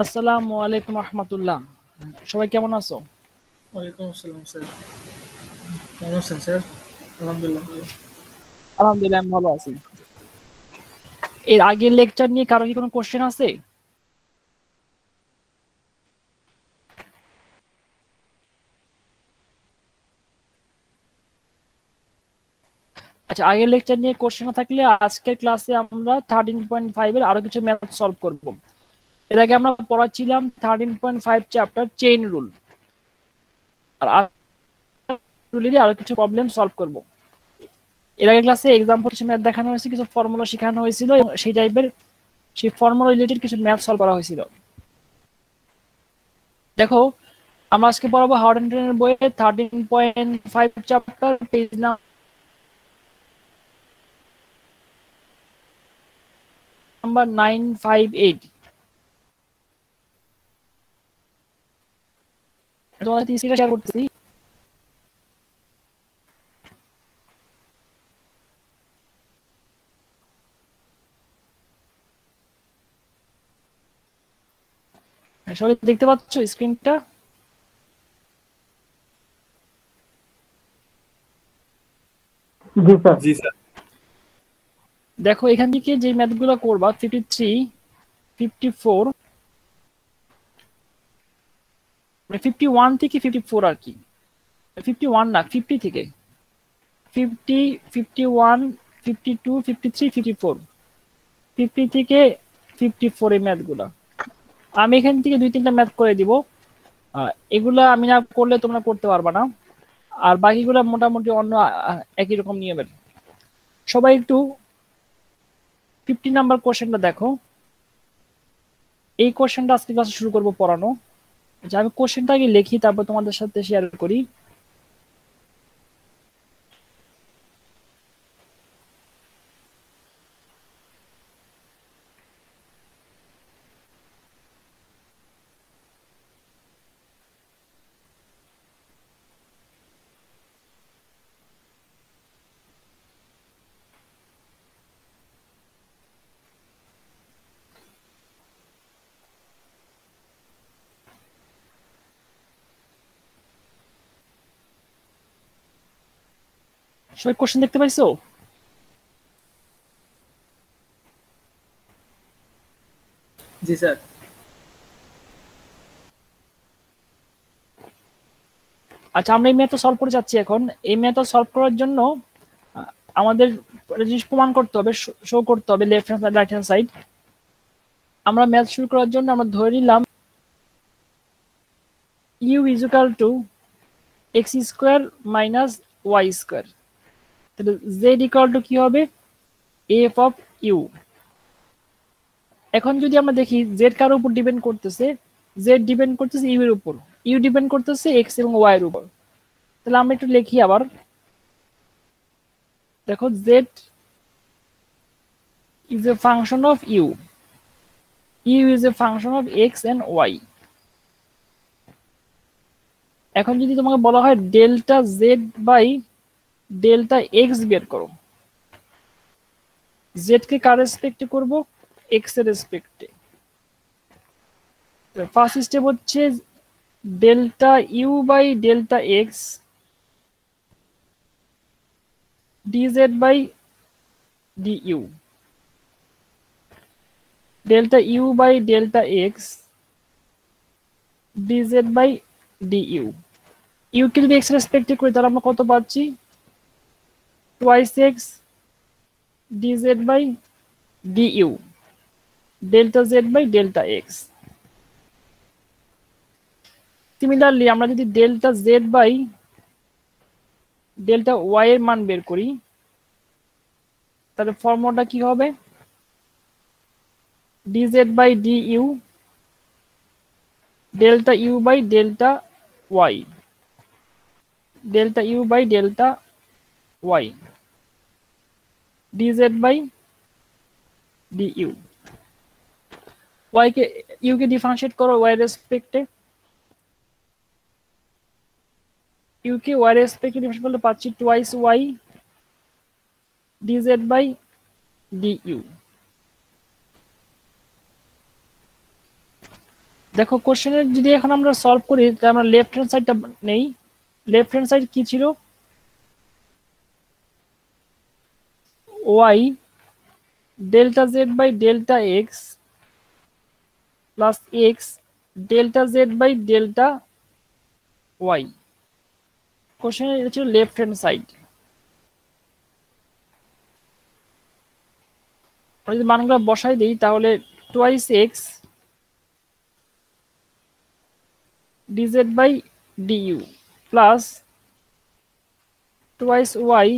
আসসালামু আলাইকুম রহমতুল্লাহ। সবাই কেমন আছো? ওয়ালাইকুম আসসালাম স্যার। কেমন আছেন স্যার? আলহামদুলিল্লাহ ভালো। আলহামদুলিল্লাহ আমি ভালো আছি। এর আগের লেকচার নিয়ে কারো কি কোনো কোশ্চেন আছে? আচ্ছা, আগের লেকচার নিয়ে কোশ্চেন না থাকলে আজকের ক্লাসে আমরা 13.5 এর আরো কিছু ম্যাথ সলভ করব। এর আগে আমরা পড়াচ্ছিলাম 13.5 চ্যাপ্টার চেইন রুল, আর রুলেরই আরো কিছু প্রবলেম সলভ করব। এর আগে ক্লাসে এক্সাম্পল কিছু ম্যাথ দেখানো হয়েছে, কিছু ফর্মুলা শেখানো হয়েছিল এবং সেই ফর্মুলা রিলেটেড কিছু ম্যাথ সলভ করা হয়েছিল। দেখো, আমরা আজকে পড়াবো হার্ড এর বইয়ে 13.5 চ্যাপ্টার পেজ নাম্বার 958। তোমার সাথে স্ক্রিনটা শেয়ার করতেছি। সবাই দেখতে পাচ্ছ স্ক্রিনটা? জি স্যার। জি স্যার। দেখো, এখান থেকে যে ম্যাথগুলো করবা 53, 54, মানে 51 থেকে 54 আর কি। 51 না, 50 থেকে 50, 51, 52, 53, 54, 50 থেকে 54 এই ম্যাথগুলা আমি এখান থেকে 2-3টা ম্যাথ করে দিব। এগুলা আমি না করলে তোমরা করতে পারবা না, আর বাকিগুলা মোটামুটি অন্য একই রকম নিয়মের। সবাই একটু 50 নাম্বার কোশ্চেনটা দেখো। এই কোশ্চেনটা আজকে ক্লাসে শুরু করবো পড়ানো। আচ্ছা, আমি কোশ্চেনটা আগে লিখি, তারপর তোমাদের সাথে শেয়ার করি। সবাই কোশ্চেন দেখতে পাইছো? জি স্যার। আচ্ছা, আমরা এই ম্যাথটা সলভ করে যাচ্ছি এখন। এই ম্যাথটা সলভ করার জন্য আমাদের একটা জিনিস প্রমাণ করতে হবে, শো করতে হবে left hand side right hand side. আমরা ম্যাথ শুরু করার জন্য আমরা ধরে নিলাম u is equal to x square minus y square. তাহলে জেড ইকুয়াল টু কি হবে? F of u. এখন যদি আমরা দেখি জেড কার উপর ডিপেন্ড করতেছে, জেড ডিপেন্ড করতেছে ইউ এর উপর, ইউ ডিপেন্ড করতেছে এক্স এবং ওয়াই এর উপর। তাহলে আমরা একটু লিখি আবার। দেখো, Z is a function of u is a function of x and y। এখন যদি তোমাকে বলা হয় delta Z by delta X বের করো, জেড কে কার রেসপেক্টে করব? এক্স এর রেসপেক্টে। ফার্স্ট স্টেপ হচ্ছে delta you by delta x DZ by D U, delta you by delta x DZ by D U. U কে যদি এক্স রেসপেক্টে করি তাহলে আমরা কত পাচ্ছি? Twice X DZ by D U delta Z by delta X. Similarly আমরা যদি delta Z by delta Y এর মান বের করি তাহলে ফর্মুলাটা কি হবে? dz by du delta you by delta Y, delta you by delta Y dz by du। Y কে ইউ কে ডিফারেন্সিয়েট করো ওয়াই রেসপেক্টে, ইউ কে ওয়াই রেসপেক্টে ডিফারেন্সিয়েট করলে পাচ্ছি twice Y dz by du। দেখো কোশ্চেনের যদি এখন আমরা সলভ করি তাহলে আমরা লেফট হ্যান্ড সাইডটা নেই। লেফট হ্যান্ড সাইড কি ছিল? Y delta Z by delta x plus x delta Z by delta y. কোশ্চেনের এটা ছিল লেফট হ্যান্ড সাইড। আমরা যদি মানগুলো বসাই দিই তাহলে twice x dz by du plus twice y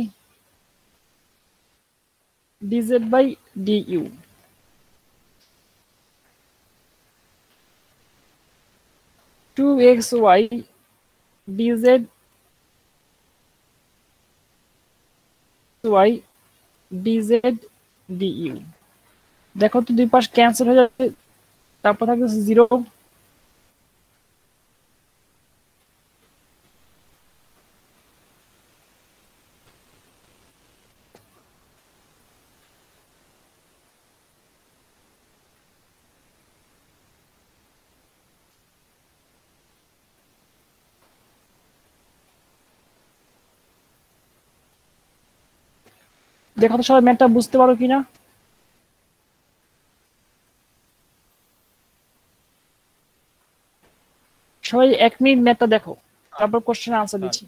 dz by du 2xy dz y dz du। দেখো তো দুই পাশ ক্যান্সেল হয়ে যাবে, তারপর থাকবে 0। দেখো তো সবাই ম্যাথটা বুঝতে পারো কিনা। সবাই 1 মিনিট ম্যাথটা দেখো, তারপর কোশ্চেনের আনসার দিচ্ছি।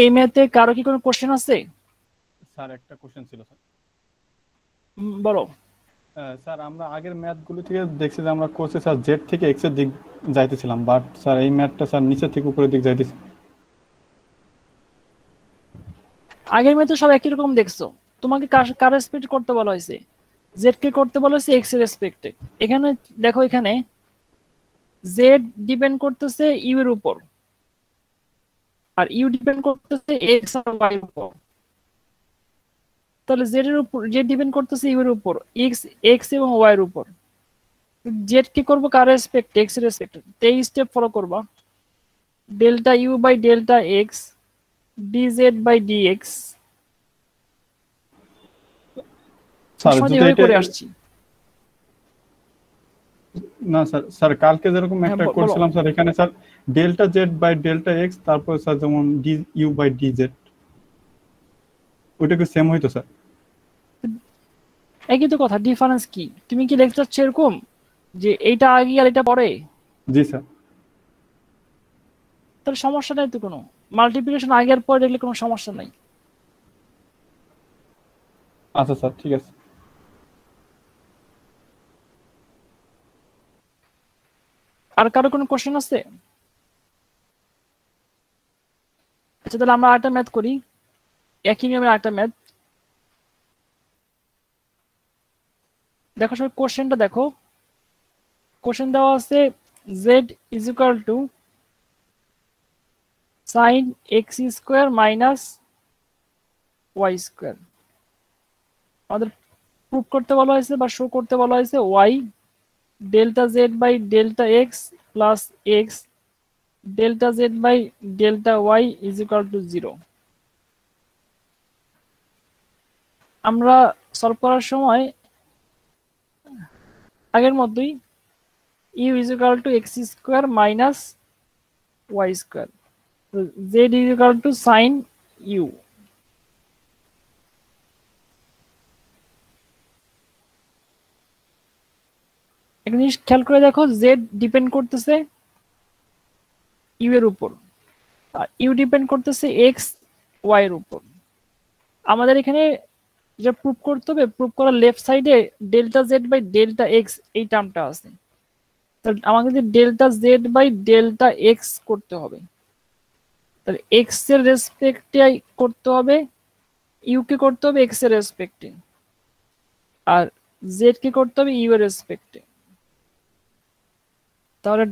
এই ম্যাথে কারো কি কোনো কোশ্চেন আছে? স্যার একটা কোশ্চেন ছিল স্যার। বলো। স্যার আমরা আগের ম্যাথগুলো থেকে দেখছি যে আমরা কোর্সে স্যার জেড থেকে এক্স এর দিক যাইতেছিলাম, বাট স্যার এই ম্যাথটা স্যার নিচের থেকে উপরের দিক যাইতেছে। আগের ম্যাথে সব একই রকম দেখছো, তোমাকে কার রেসপেক্ট করতে বলা হয়েছে? জেড কে করতে বলা হয়েছে এক্স এর রেসপেক্টে। এখানে দেখো, এখানে জেড ডিপেন্ড করতেছে ইউ এর উপর, আর ইউ ডিপেন্ড করতেছে এক্স আর ওয়াই এর উপর। তাহলে জেড এর উপর, জেড ডিপেন্ড করতেছে ইউ এর উপর, এক্স এক্স এবং ওয়াই এর উপর। জেড কি করবো কার রেসপেক্ট? এক্স এর রেসপেক্ট। এই স্টেপ ফলো করবা, delta you by delta x DZ by d x. Sir যদি এটা করে আসছি না স্যার, স্যার কালকে যেরকম একটা বলো। করছিলাম স্যার, এখানে sir delta Z by delta x, তারপর স্যার যেমন d u by D z, ওইটা কি সেম হইতো স্যার? একই তো কথা, ডিফারেন্স কি? তুমি কি লিখতে চাচ্ছ এরকম যে এইটা আগে আর এটা পরে? জি স্যার। তাহলে সমস্যা নাই তো কোনো, মাল্টিপ্লিকেশন আগে আর পরে দেখলে কোনো সমস্যা নাই। আচ্ছা স্যার, ঠিক আছে। আর কারো কোনো কোশ্চেন আছে? আচ্ছা, তাহলে আমরা আরেকটা ম্যাথ করি, একই নিয়মের আরেকটা ম্যাথ। দেখো সবাই কোশ্চেনটা দেখো। কোশ্চেন দেওয়া আছে z is equal to sine x square minus y square. আমাদের প্রুফ করতে বলা হয়েছে বা শো করতে বলা হয়েছে y delta Z by delta x plus x delta Z by delta y is equal to 0। আমরা সলভ করার সময় আগের মতোই u is equal to x square minus y square, z is equal to sine u. একটা জিনিস খেয়াল করে দেখো, জেড ডিপেন্ড করতেছে ইউ এর উপর, আর ইউ ডিপেন্ড করতেছে এক্স ওয়াই এর উপর। আমাদের এখানে যেটা প্রুফ করতে হবে, প্রুফ করার লেফট সাইডে delta Z by delta x এই টার্মটা আছে, তাহলে আমাকে যদি delta Z by delta x করতে হবে, তাহলে এক্স এর রেসপেক্টে করতে হবে, ইউ কে করতে হবে এক্স এর রেসপেক্টে, আর জেড কে করতে হবে ইউ এর রেসপেক্টে। তাহলে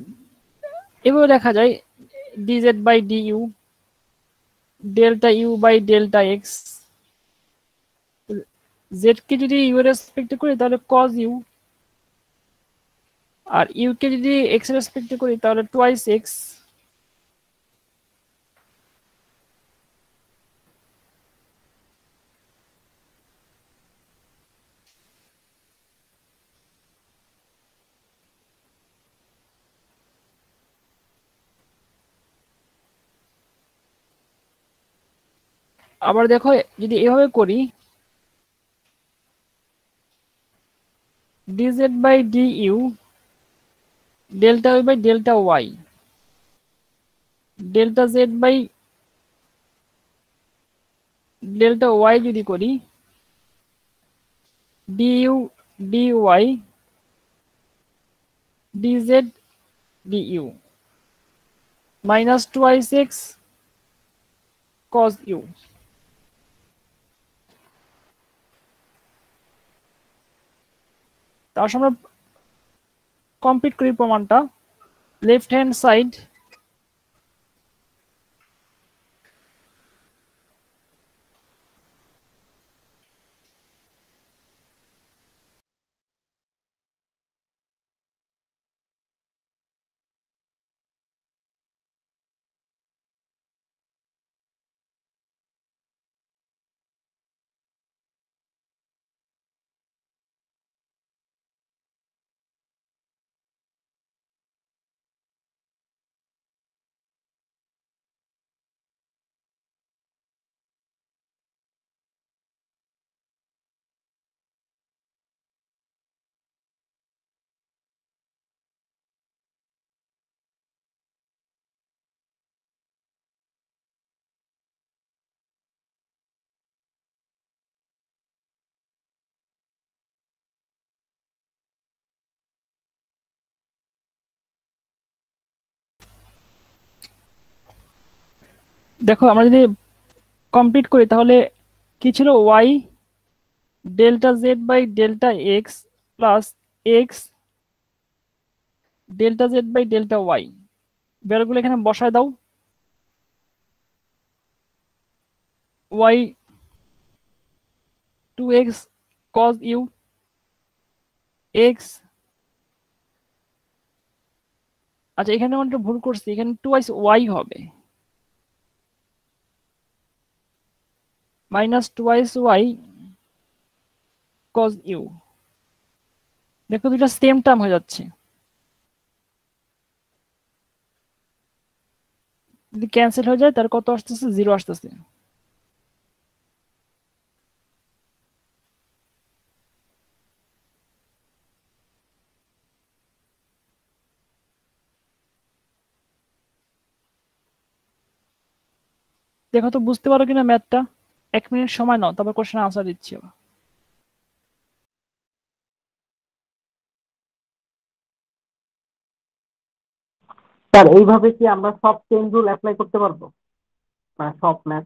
এভাবে দেখা যায় D Z by D U delta you by delta X. Z কে যদি ইউ এর রেসপেক্টে করি তাহলে কজ ইউ, আর ইউ কে যদি এক্স এর রেসপেক্টে করি তাহলে টুয়াইস এক্স। আবার দেখো, যদি এভাবে করি dz by du delta y by delta y delta z by delta y যদি করি du dy dz du minus 2x cos u। তার সাথে আমরা কমপ্লিট করি প্রমাণটা। লেফট হ্যান্ড সাইড দেখো আমরা যদি কমপ্লিট করি তাহলে কি ছিল, Y delta Z by delta x plus x delta Z by delta Y. ভ্যালুগুলো এখানে বসায় দাও। Y 2x cos you x, আচ্ছা এখানে আমরা একটু ভুল করছি, এখানে 2x ওয়াই হবে, minus 2x Y cos you. দেখো দুইটা সেম টার্ম হয়ে যাচ্ছে, যদি ক্যান্সেল হয়ে যায় তার কত আসতেছে, 0 আসতেছে। দেখো তো বুঝতে পারো কিনা ম্যাথটা। 1 মিনিট সময় নাও, তারপর কোশ্চেন আনসার দিচ্ছি। স্যার এইভাবে কি আমরা সব চেইন রুল অ্যাপ্লাই করতে পারবো, মানে সব ম্যাথ?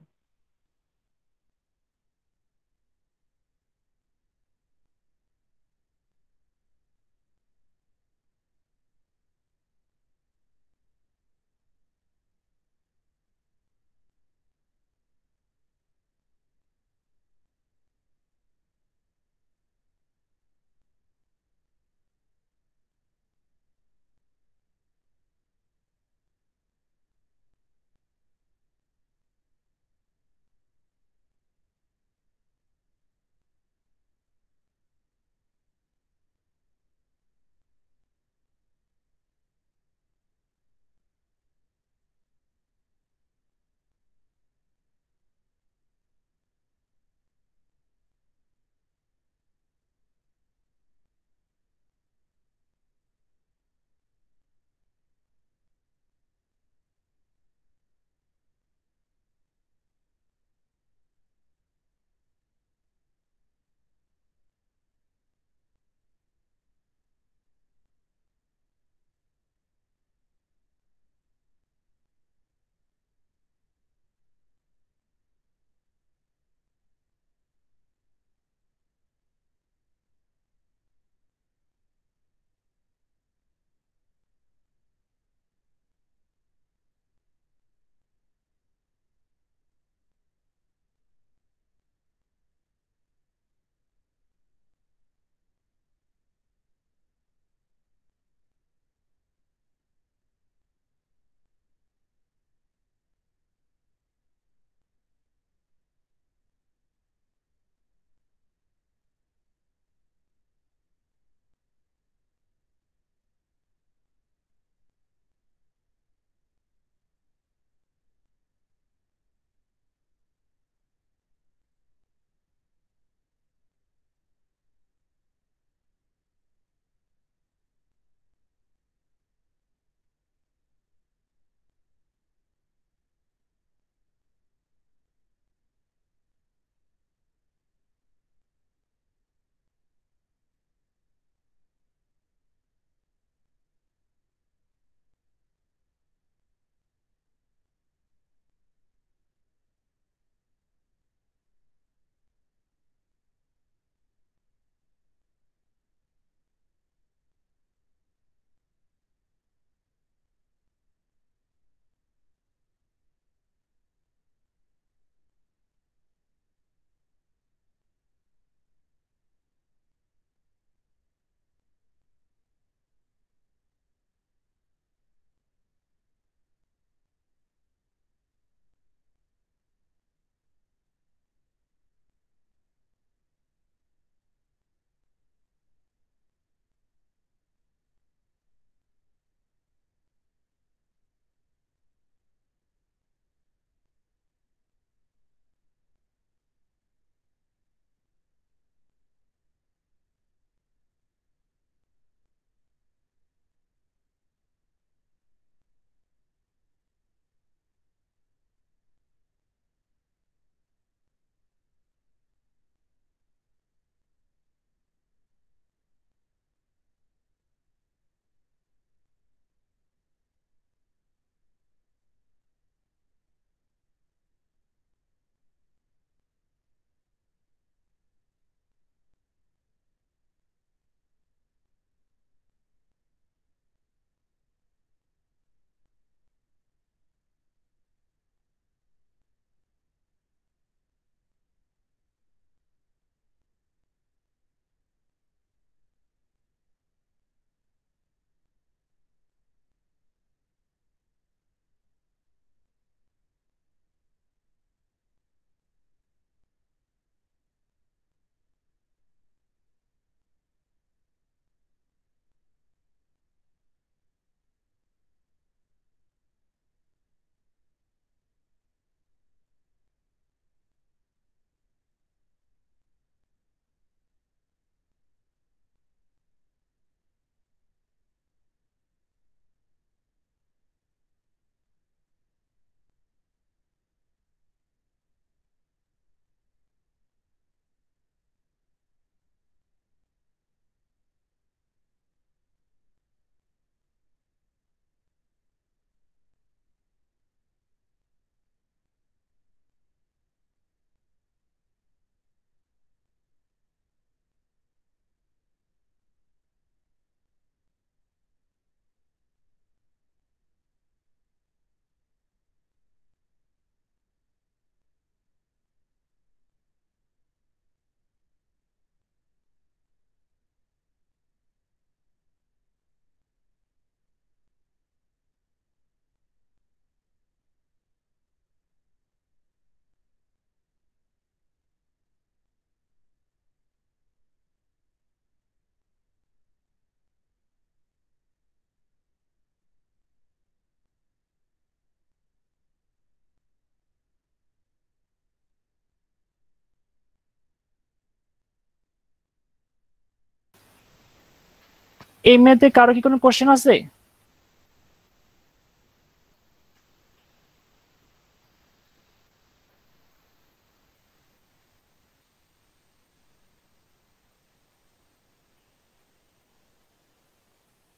এই ম্যাথে কারো কি কোনো কোশ্চেন আছে?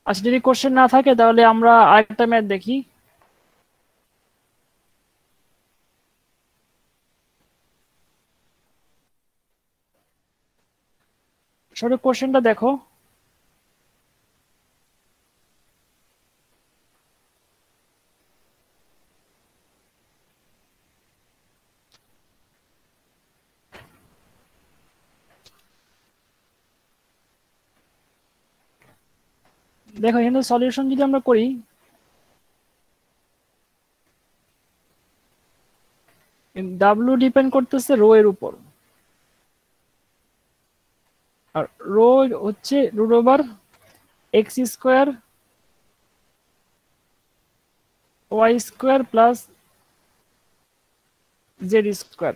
আচ্ছা, যদি কোশ্চেন না থাকে তাহলে আমরা আরেকটা ম্যাথ দেখি। সরি, কোশ্চেনটা দেখো। দেখো এখানে সলিউশন যদি আমরা করি, ডাব্লিউ ডিপেন্ড করতেছে রো এর উপর, আর রো হচ্ছে root over x square Y square plus Z square.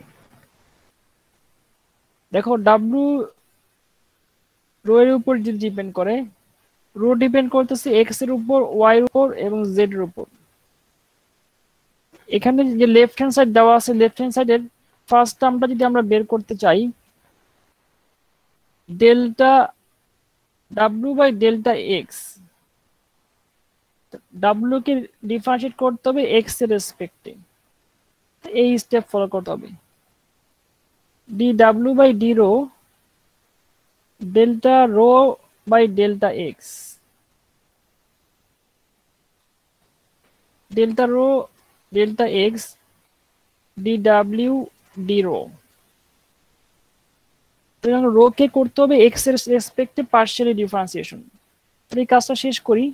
দেখো ডাব্লিউ রো এর উপর যদি ডিপেন্ড করে, রো ডিপেন্ড করতেছে এক্স এর উপর, ওয়াই এর উপর এবং জেড এর উপর। এখানে যে লেফট হ্যান্ড সাইড দেওয়া আছে, লেফট হ্যান্ড সাইডের ফার্স্ট টার্মটা যদি আমরা বের করতে চাই, delta W by delta x, ডাব্লিউ কে ডিফারেন্সিয়েট করতে হবে এক্স এর রেসপেক্টে, এই স্টেপ ফলো করতে হবে। D W by D rho delta rho by delta x, delta rho delta X D W D rho. Rho কে করতে হবে এক্স এর রেসপেক্টে পার্শিয়ালি ডিফারেন্সিয়েশন। এই কাজটা শেষ করি।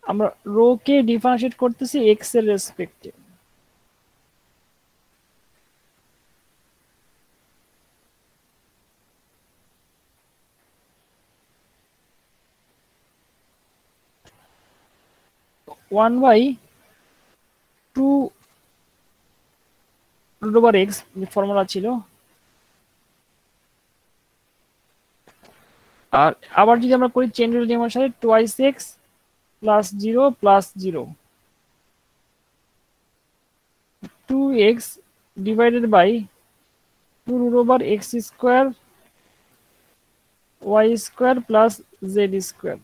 আমরা রো কে ডিফারেন্সিয়েট করতেছি এক্স এর রেসপেক্টে। One by two root over X যে ফর্মুলা ছিল, আর আবার যদি আমরা করি চেন রুল নিয়মের সাথে, twice x plus zero plus zero, two x divided by two root over x square Y square plus Z square.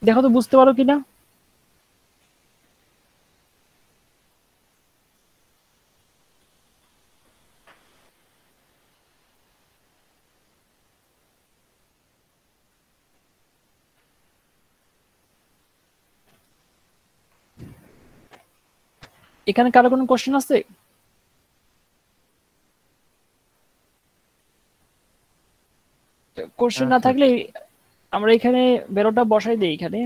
দেখো তো বুঝতে পারো কিনা? এখানে কারো কোনো কোশ্চেন আছে? কোশ্চেন না থাকলে আমরা এখানে বেরোটা বসাই দিই। এখানে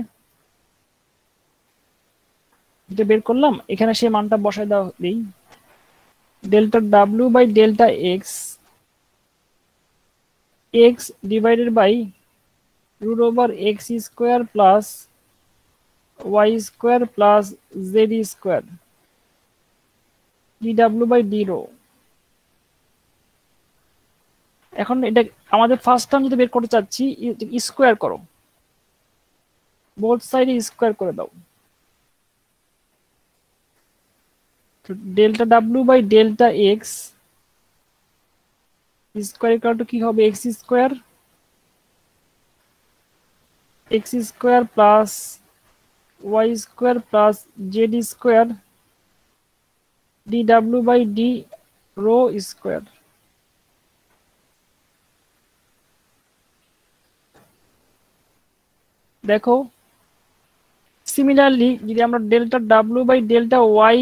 যেটা বের করলাম, এখানে সেই মানটা বসাই দেওয়া দিই। Delta W by delta X, X divided by root over x square plus Y square plus Z square D W by D rho. এখন এটা আমাদের ফার্স্ট টার্ম যদি বের করতে চাচ্ছি, স্কোয়ার করো, বোথ সাইডে স্কোয়ার করে দাও। Delta W by delta x square equal to কি হবে? X square plus Y square plus Z square D W by D rho square. দেখো সিমিলারলি যদি আমরা delta W by delta Y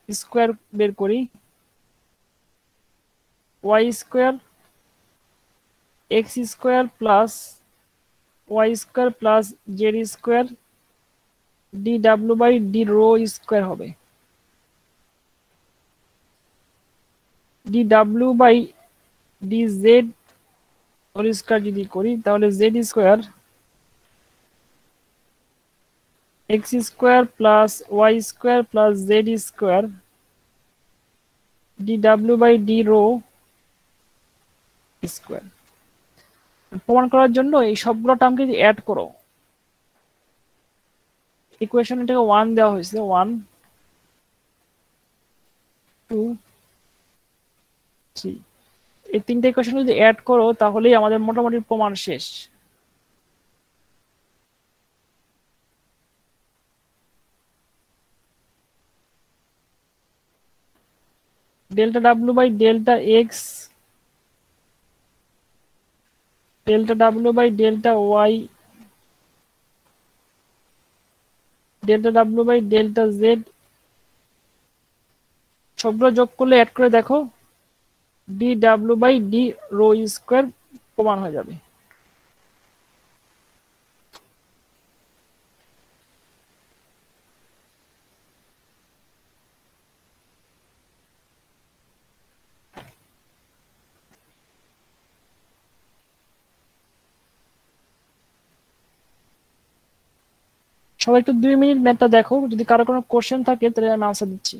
square বের করি, Y square X square plus Y square plus Z square D W by D rho square হবে। D W by D Z whole square যদি করি, তাহলে Z square X square plus Y square plus Z square D W by D rho square. প্রমাণ করার জন্য এই সবগুলো টার্মকে যদি অ্যাড করো, ইকুয়েশন এটাকে 1 দেওয়া হয়েছে, 1 2 3, এই তিনটা ইকুয়েশন যদি অ্যাড করো তাহলেই আমাদের মোটামুটি প্রমাণ শেষ। Delta W by delta x, delta W by delta Y, delta W by delta z, সবগুলো যোগ করলে অ্যাড করে দেখো, d W by D rho square প্রমাণ হয়ে যাবে। সবাই একটু 2 মিনিট ম্যাথটা দেখো, যদি কারো কোনো কোশ্চেন থাকে তাহলে আমি আনসার দিচ্ছি।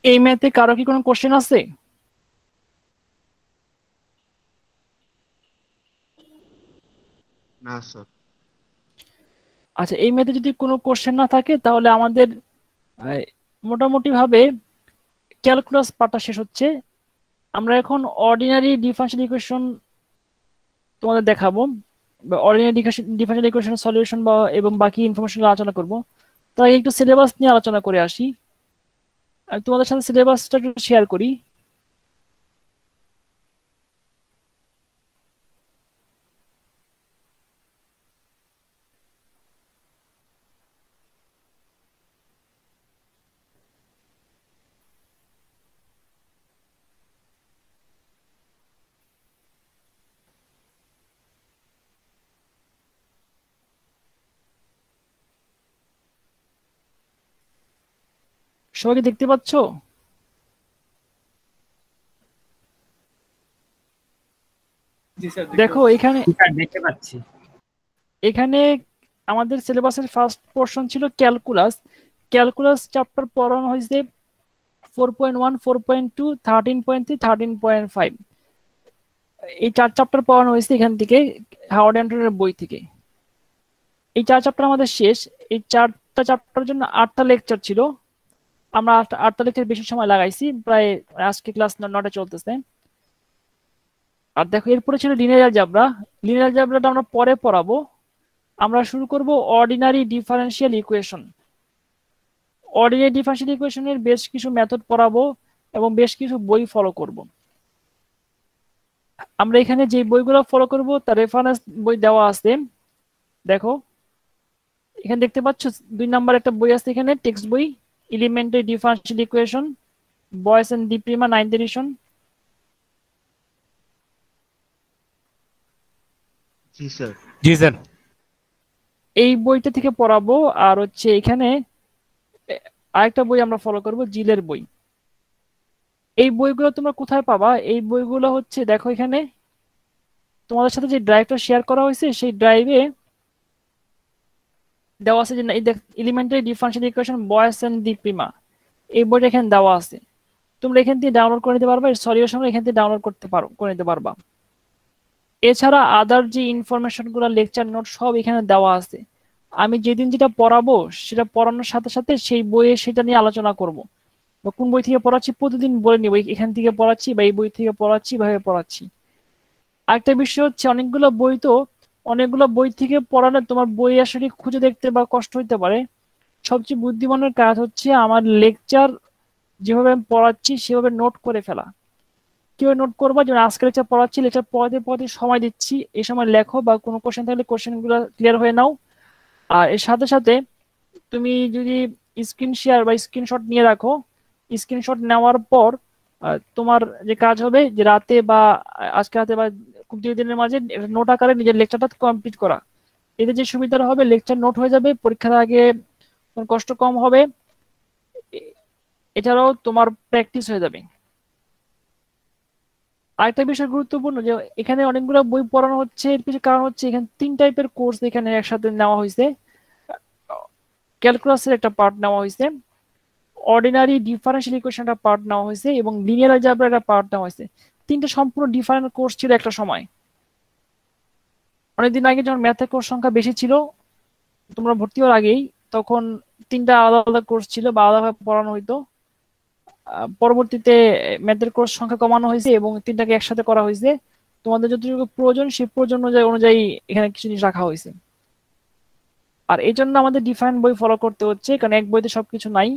এই ম্যাথে কারো কি কোনো কোশ্চেন আছে? না স্যার। আচ্ছা, এই ম্যাথে যদি কোনো কোশ্চেন না থাকে তাহলে আমাদের মোটামুটি ভাবে ক্যালকুলাস পার্টটা শেষ হচ্ছে। আমরা এখন অর্ডিনারি ডিফারেনশিয়াল ইকুয়েশন তোমাদের দেখাবো, বা অর্ডিনারি ডিফারেনশিয়াল ইকুয়েশন সলিউশন বা এবং বাকি ইনফরমেশন আলোচনা করব। তাই একটু সিলেবাস নিয়ে আলোচনা করে আসি। আমি তোমাদের সাথে সিলেবাসটা একটু শেয়ার করি। সবাইকে দেখতে পাচ্ছো? জি স্যার। দেখো এখানে দেখতে পাচ্ছি। এখানে আমাদের সিলেবাসের ফার্স্ট পোর্শন ছিল ক্যালকুলাস। ক্যালকুলাস চ্যাপ্টার পড়ানো হয়েছে 4.1, 4.2, 13.3, 13.5। এই 4 চ্যাপ্টার পড়ানো হয়েছে এখান থেকে, হাওয়ার্ড অ্যান্টনের বই থেকে। এই 4 চ্যাপ্টার আমাদের শেষ। এই 4টা চ্যাপ্টারের জন্য 8টা লেকচার ছিল। আমরা 8টা লেকচার বেশি সময় লাগাইছি, প্রায় আজকে ক্লাস 9টা চলতেছে। আর দেখো এরপরে ছিল লিনিয়ার অ্যালজেব্রা। লিনিয়ার অ্যালজেব্রাটা আমরা পরে পড়াবো। আমরা শুরু করব ordinary differential equation. Ordinary differential ইকুয়েশনের বেশ কিছু মেথড পড়াবো এবং বেশ কিছু বই ফলো করব। আমরা এখানে যে বইগুলো ফলো করব তার রেফারেন্স বই দেওয়া আছে। দেখো এখানে দেখতে পাচ্ছ 2 নাম্বার একটা বই আছে, এখানে টেক্সট বই, elementary differential equation, Boyce and DiPrima 9th edition. জি স্যার। জি স্যার। এই বইটা থেকে পড়াবো। আর হচ্ছে এখানে আরেকটা বই আমরা ফলো করব, জিলের বই। এই বইগুলো তোমরা কোথায় পাবা? এই বইগুলো হচ্ছে দেখো এখানে তোমাদের সাথে যে ড্রাইভটা শেয়ার করা হয়েছে সেই ড্রাইভে দেওয়া আছে যে elementary differential equation Boyce and ডিপ্রিমা, এই বইটা এখানে দেওয়া আছে। তোমরা এখান থেকে ডাউনলোড করে নিতে পারবা, এর সলিউশন এখান থেকে ডাউনলোড করে নিতে পারবা। এছাড়া আদার যে ইনফরমেশন গুলো, লেকচার নোট সব এখানে দেওয়া আছে। আমি যেদিন যেটা পড়াবো সেটা পড়ানোর সাথে সাথে সেই বইয়ে সেটা নিয়ে আলোচনা করব, বা কোন বই থেকে পড়াচ্ছি প্রতিদিন বলে নিব, এখান থেকে পড়াচ্ছি বা এই বই থেকে পড়াচ্ছি, ভাবে পড়াচ্ছি। আরেকটা বিষয় হচ্ছে অনেকগুলো বই থেকে পড়ালে তোমার বই আসলে খুঁজে দেখতে বা কষ্ট হইতে পারে। সবচেয়ে বুদ্ধিমানের কাজ হচ্ছে আমার লেকচার যেভাবে আমি পড়াচ্ছি সেভাবে নোট করে ফেলা। কিভাবে নোট করবা? যেমন আজকে লেকচার পড়াচ্ছি, লেকচার পড়াতে পড়াতে সময় দিচ্ছি, এই সময় লেখো, বা কোনো কোশ্চেন থাকলে কোশ্চেন গুলো ক্লিয়ার হয়ে নাও। আর এর সাথে সাথে তুমি যদি স্ক্রিন শেয়ার বা স্ক্রিনশট নিয়ে রাখো, স্ক্রিনশট নেওয়ার পর তোমার যে কাজ হবে যে রাতে বা আজকে রাতে বা খুব 2 দিনের মাঝে নোট আকারে নিজের লেকচারটা কমপ্লিট করা। এতে যে সুবিধাটা হবে, লেকচার নোট হয়ে যাবে, পরীক্ষার আগে তোমার কষ্ট কম হবে, এছাড়াও তোমার প্র্যাকটিস হয়ে যাবে। আরেকটা বিষয় গুরুত্বপূর্ণ যে এখানে অনেকগুলো বই পড়ানো হচ্ছে, এর পিছনে কারণ হচ্ছে এখানে 3 টাইপের কোর্স এখানে একসাথে নেওয়া হয়েছে। ক্যালকুলাসের একটা পার্ট নেওয়া হয়েছে, অর্ডিনারি ডিফারেনশিয়াল ইকুয়েশনটা পার্ট নেওয়া হয়েছে, এবং লিনিয়ার অ্যালজেব্রা একটা পার্ট নেওয়া হয়েছে। 3টা সম্পূর্ণ ডিফারেন্ট কোর্স ছিল একটা সময়। অনেকদিন আগে যখন ম্যাথের কোর্স সংখ্যা বেশি ছিল, তোমরা ভর্তি হওয়ার আগেই, তখন 3টা আলাদা আলাদা কোর্স ছিল বা আলাদাভাবে পড়ানো হইতো। পরবর্তীতে ম্যাথের কোর্স সংখ্যা কমানো হয়েছে এবং 3টাকে একসাথে করা হয়েছে। তোমাদের যতটুকু প্রয়োজন সেই প্রয়োজন অনুযায়ী এখানে কিছু জিনিস রাখা হয়েছে। আর এই জন্য আমাদের ডিফারেন্ট বই ফলো করতে হচ্ছে, কারণ এক বইতে সবকিছু নাই।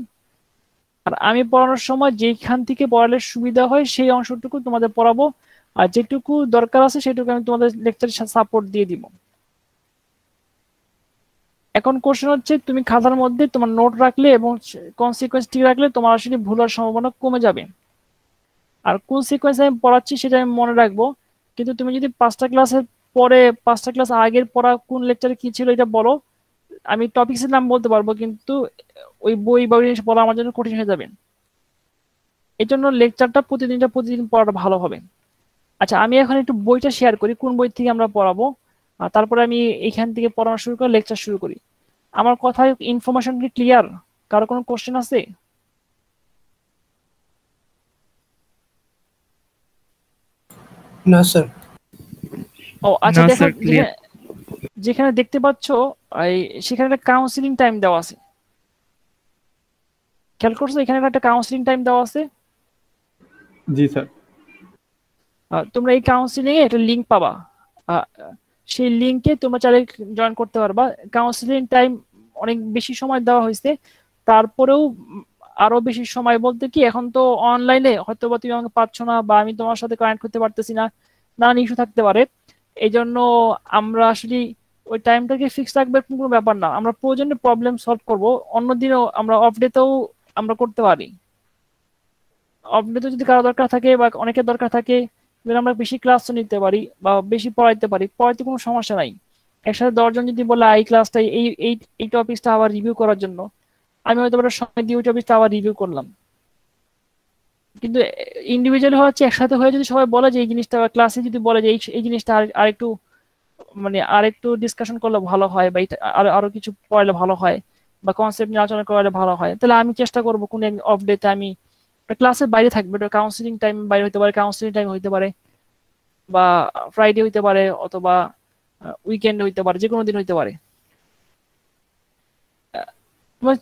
আর আমি পড়ানোর সময় যেখান থেকে পড়ালে সুবিধা হয় সেই অংশটুকু তোমাদের পড়াবো, আর যেটুকু দরকার আছে সেটুকু আমি তোমাদের লেকচারের সাপোর্ট দিয়ে দিব। এখন কোশ্চেন হচ্ছে, তুমি খাতার মধ্যে তোমার নোট রাখলে এবং কনসিকোয়েন্স ঠিক রাখলে তোমার আসলে ভুল হওয়ার সম্ভাবনা কমে যাবে। আর কোন সিকোয়েন্স আমি পড়াচ্ছি সেটা আমি মনে রাখবো, কিন্তু তুমি যদি 5টা ক্লাসের পরে 5টা ক্লাস আগের পড়া কোন লেকচারে কি ছিল এটা বলো, আমি টপিক্সের নাম বলতে পারবো, কিন্তু ওই বই বা জিনিস পড়া আমার জন্য কঠিন হয়ে যাবে। এই জন্য লেকচারটা প্রতিদিন পড়াটা ভালো হবে। আচ্ছা, আমি এখন একটু বইটা শেয়ার করি, কোন বই থেকে আমরা পড়াবো, আর তারপরে আমি এখান থেকে পড়ানো শুরু করে লেকচার শুরু করি। আমার কথায় ইনফরমেশন কি ক্লিয়ার? কারো কোনো কোশ্চেন আছে? না স্যার। ও আচ্ছা, না দেখো স্যার, ক্লিয়ার। যেখানে দেখতে পাচ্ছ এই সেখানে একটা কাউন্সিলিং টাইম দেওয়া আছে, খেয়াল করছো এখানে একটা কাউন্সিলিং টাইম দেওয়া আছে। জি স্যার। তোমরা এই কাউন্সিলিং এ একটা লিংক পাবা, আহ, সেই লিংকে তোমরা চাইলে জয়েন করতে পারবা। কাউন্সিলিং টাইম অনেক বেশি সময় দেওয়া হয়েছে, তারপরেও আরো বেশি সময় বলতে কি, এখন তো অনলাইনে হয়তো বা তুমি আমাকে পাচ্ছ না, বা আমি তোমার সাথে কানেক্ট করতে পারতেছি না, নানান ইস্যু থাকতে পারে। এই জন্য আমরা আসলে ওই টাইমটাকে ফিক্স রাখবে এরকম কোনো ব্যাপার না, আমরা প্রয়োজনে প্রবলেম সলভ করব। অন্যদিনও আমরা অফ ডেতেও আমরা করতে পারি। অফ ডেতে যদি কারো দরকার থাকে বা অনেকের দরকার থাকে, then আমরা বেশি ক্লাসও নিতে পারি বা বেশি পড়াইতে পারি, পড়াইতে কোনো সমস্যা নাই। একসাথে 10 জন যদি বলে এই ক্লাসটা এই এই এই টপিকটা আবার রিভিউ করার জন্য, আমি হয়তো একটা সময় দিয়ে ওই টপিকটা আবার রিভিউ করলাম। কিন্তু ইন্ডিভিজুয়ালি হচ্ছে একসাথে হয়ে যদি সবাই বলে যে এই জিনিসটা, ক্লাসে যদি বলে যে এই জিনিসটা আরেকটু মানে আরেকটু ডিসকাশন করলে ভালো হয়, বা আরো কিছু পড়ালে ভালো হয়, বা কনসেপ্ট নিয়ে আলোচনা করলে ভালো হয়, তাহলে আমি চেষ্টা করবো কোন অফ ডেতে আমি ক্লাসের বাইরে থাকবে, এটা কাউন্সিলিং টাইম বাইরে হতে পারে, কাউন্সিলিং টাইম হইতে পারে, বা ফ্রাইডে হইতে পারে, অথবা উইকেন্ড হইতে পারে, যে কোনো দিন হইতে পারে।